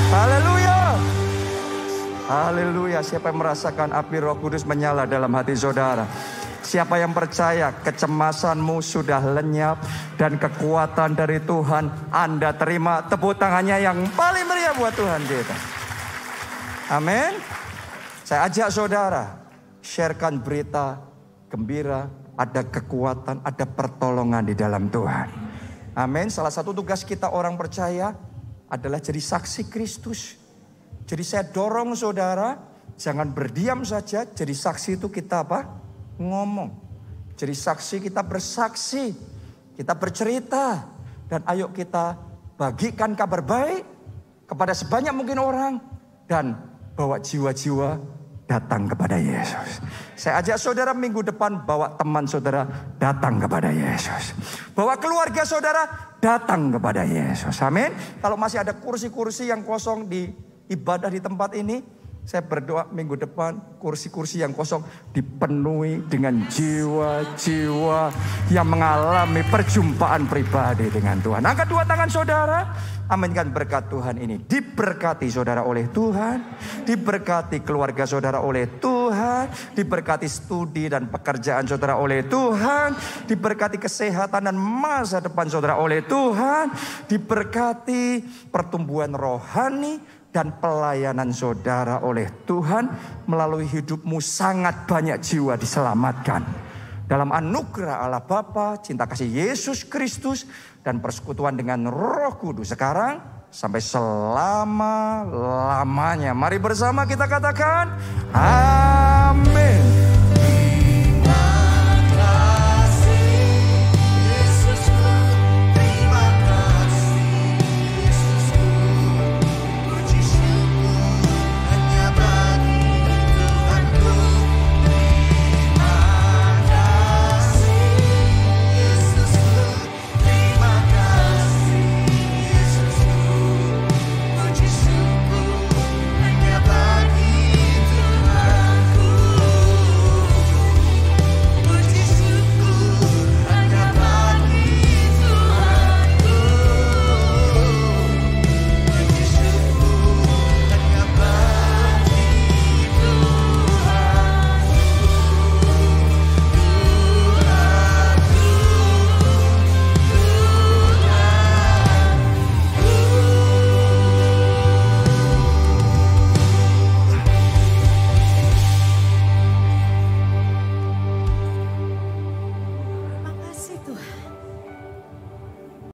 Haleluya. Haleluya. Siapa yang merasakan api Roh Kudus menyala dalam hati saudara? Siapa yang percaya kecemasanmu sudah lenyap dan kekuatan dari Tuhan Anda terima? Tepuk tangannya yang paling meriah buat Tuhan kita. Amin. Saya ajak saudara, sharekan berita gembira, ada kekuatan, ada pertolongan di dalam Tuhan. Amin. Salah satu tugas kita orang percaya adalah jadi saksi Kristus. Jadi saya dorong saudara, jangan berdiam saja. Jadi saksi itu kita apa? Ngomong. Jadi saksi kita bersaksi, kita bercerita. Dan ayo kita bagikan kabar baik kepada sebanyak mungkin orang. Dan bawa jiwa-jiwa datang kepada Yesus. Saya ajak saudara minggu depan bawa teman saudara datang kepada Yesus. Bawa keluarga saudara datang kepada Yesus. Amin. Kalau masih ada kursi-kursi yang kosong di ibadah di tempat ini, saya berdoa minggu depan kursi-kursi yang kosong dipenuhi dengan jiwa-jiwa yang mengalami perjumpaan pribadi dengan Tuhan. Angkat dua tangan saudara. Aminkan berkat Tuhan ini. Diberkati saudara oleh Tuhan. Diberkati keluarga saudara oleh Tuhan. Diberkati studi dan pekerjaan saudara oleh Tuhan. Diberkati kesehatan dan masa depan saudara oleh Tuhan. Diberkati pertumbuhan rohani dan pelayanan saudara oleh Tuhan. Melalui hidupmu sangat banyak jiwa diselamatkan. Dalam anugerah Allah Bapa, cinta kasih Yesus Kristus, dan persekutuan dengan Roh Kudus sekarang sampai selama-lamanya. Mari bersama kita katakan,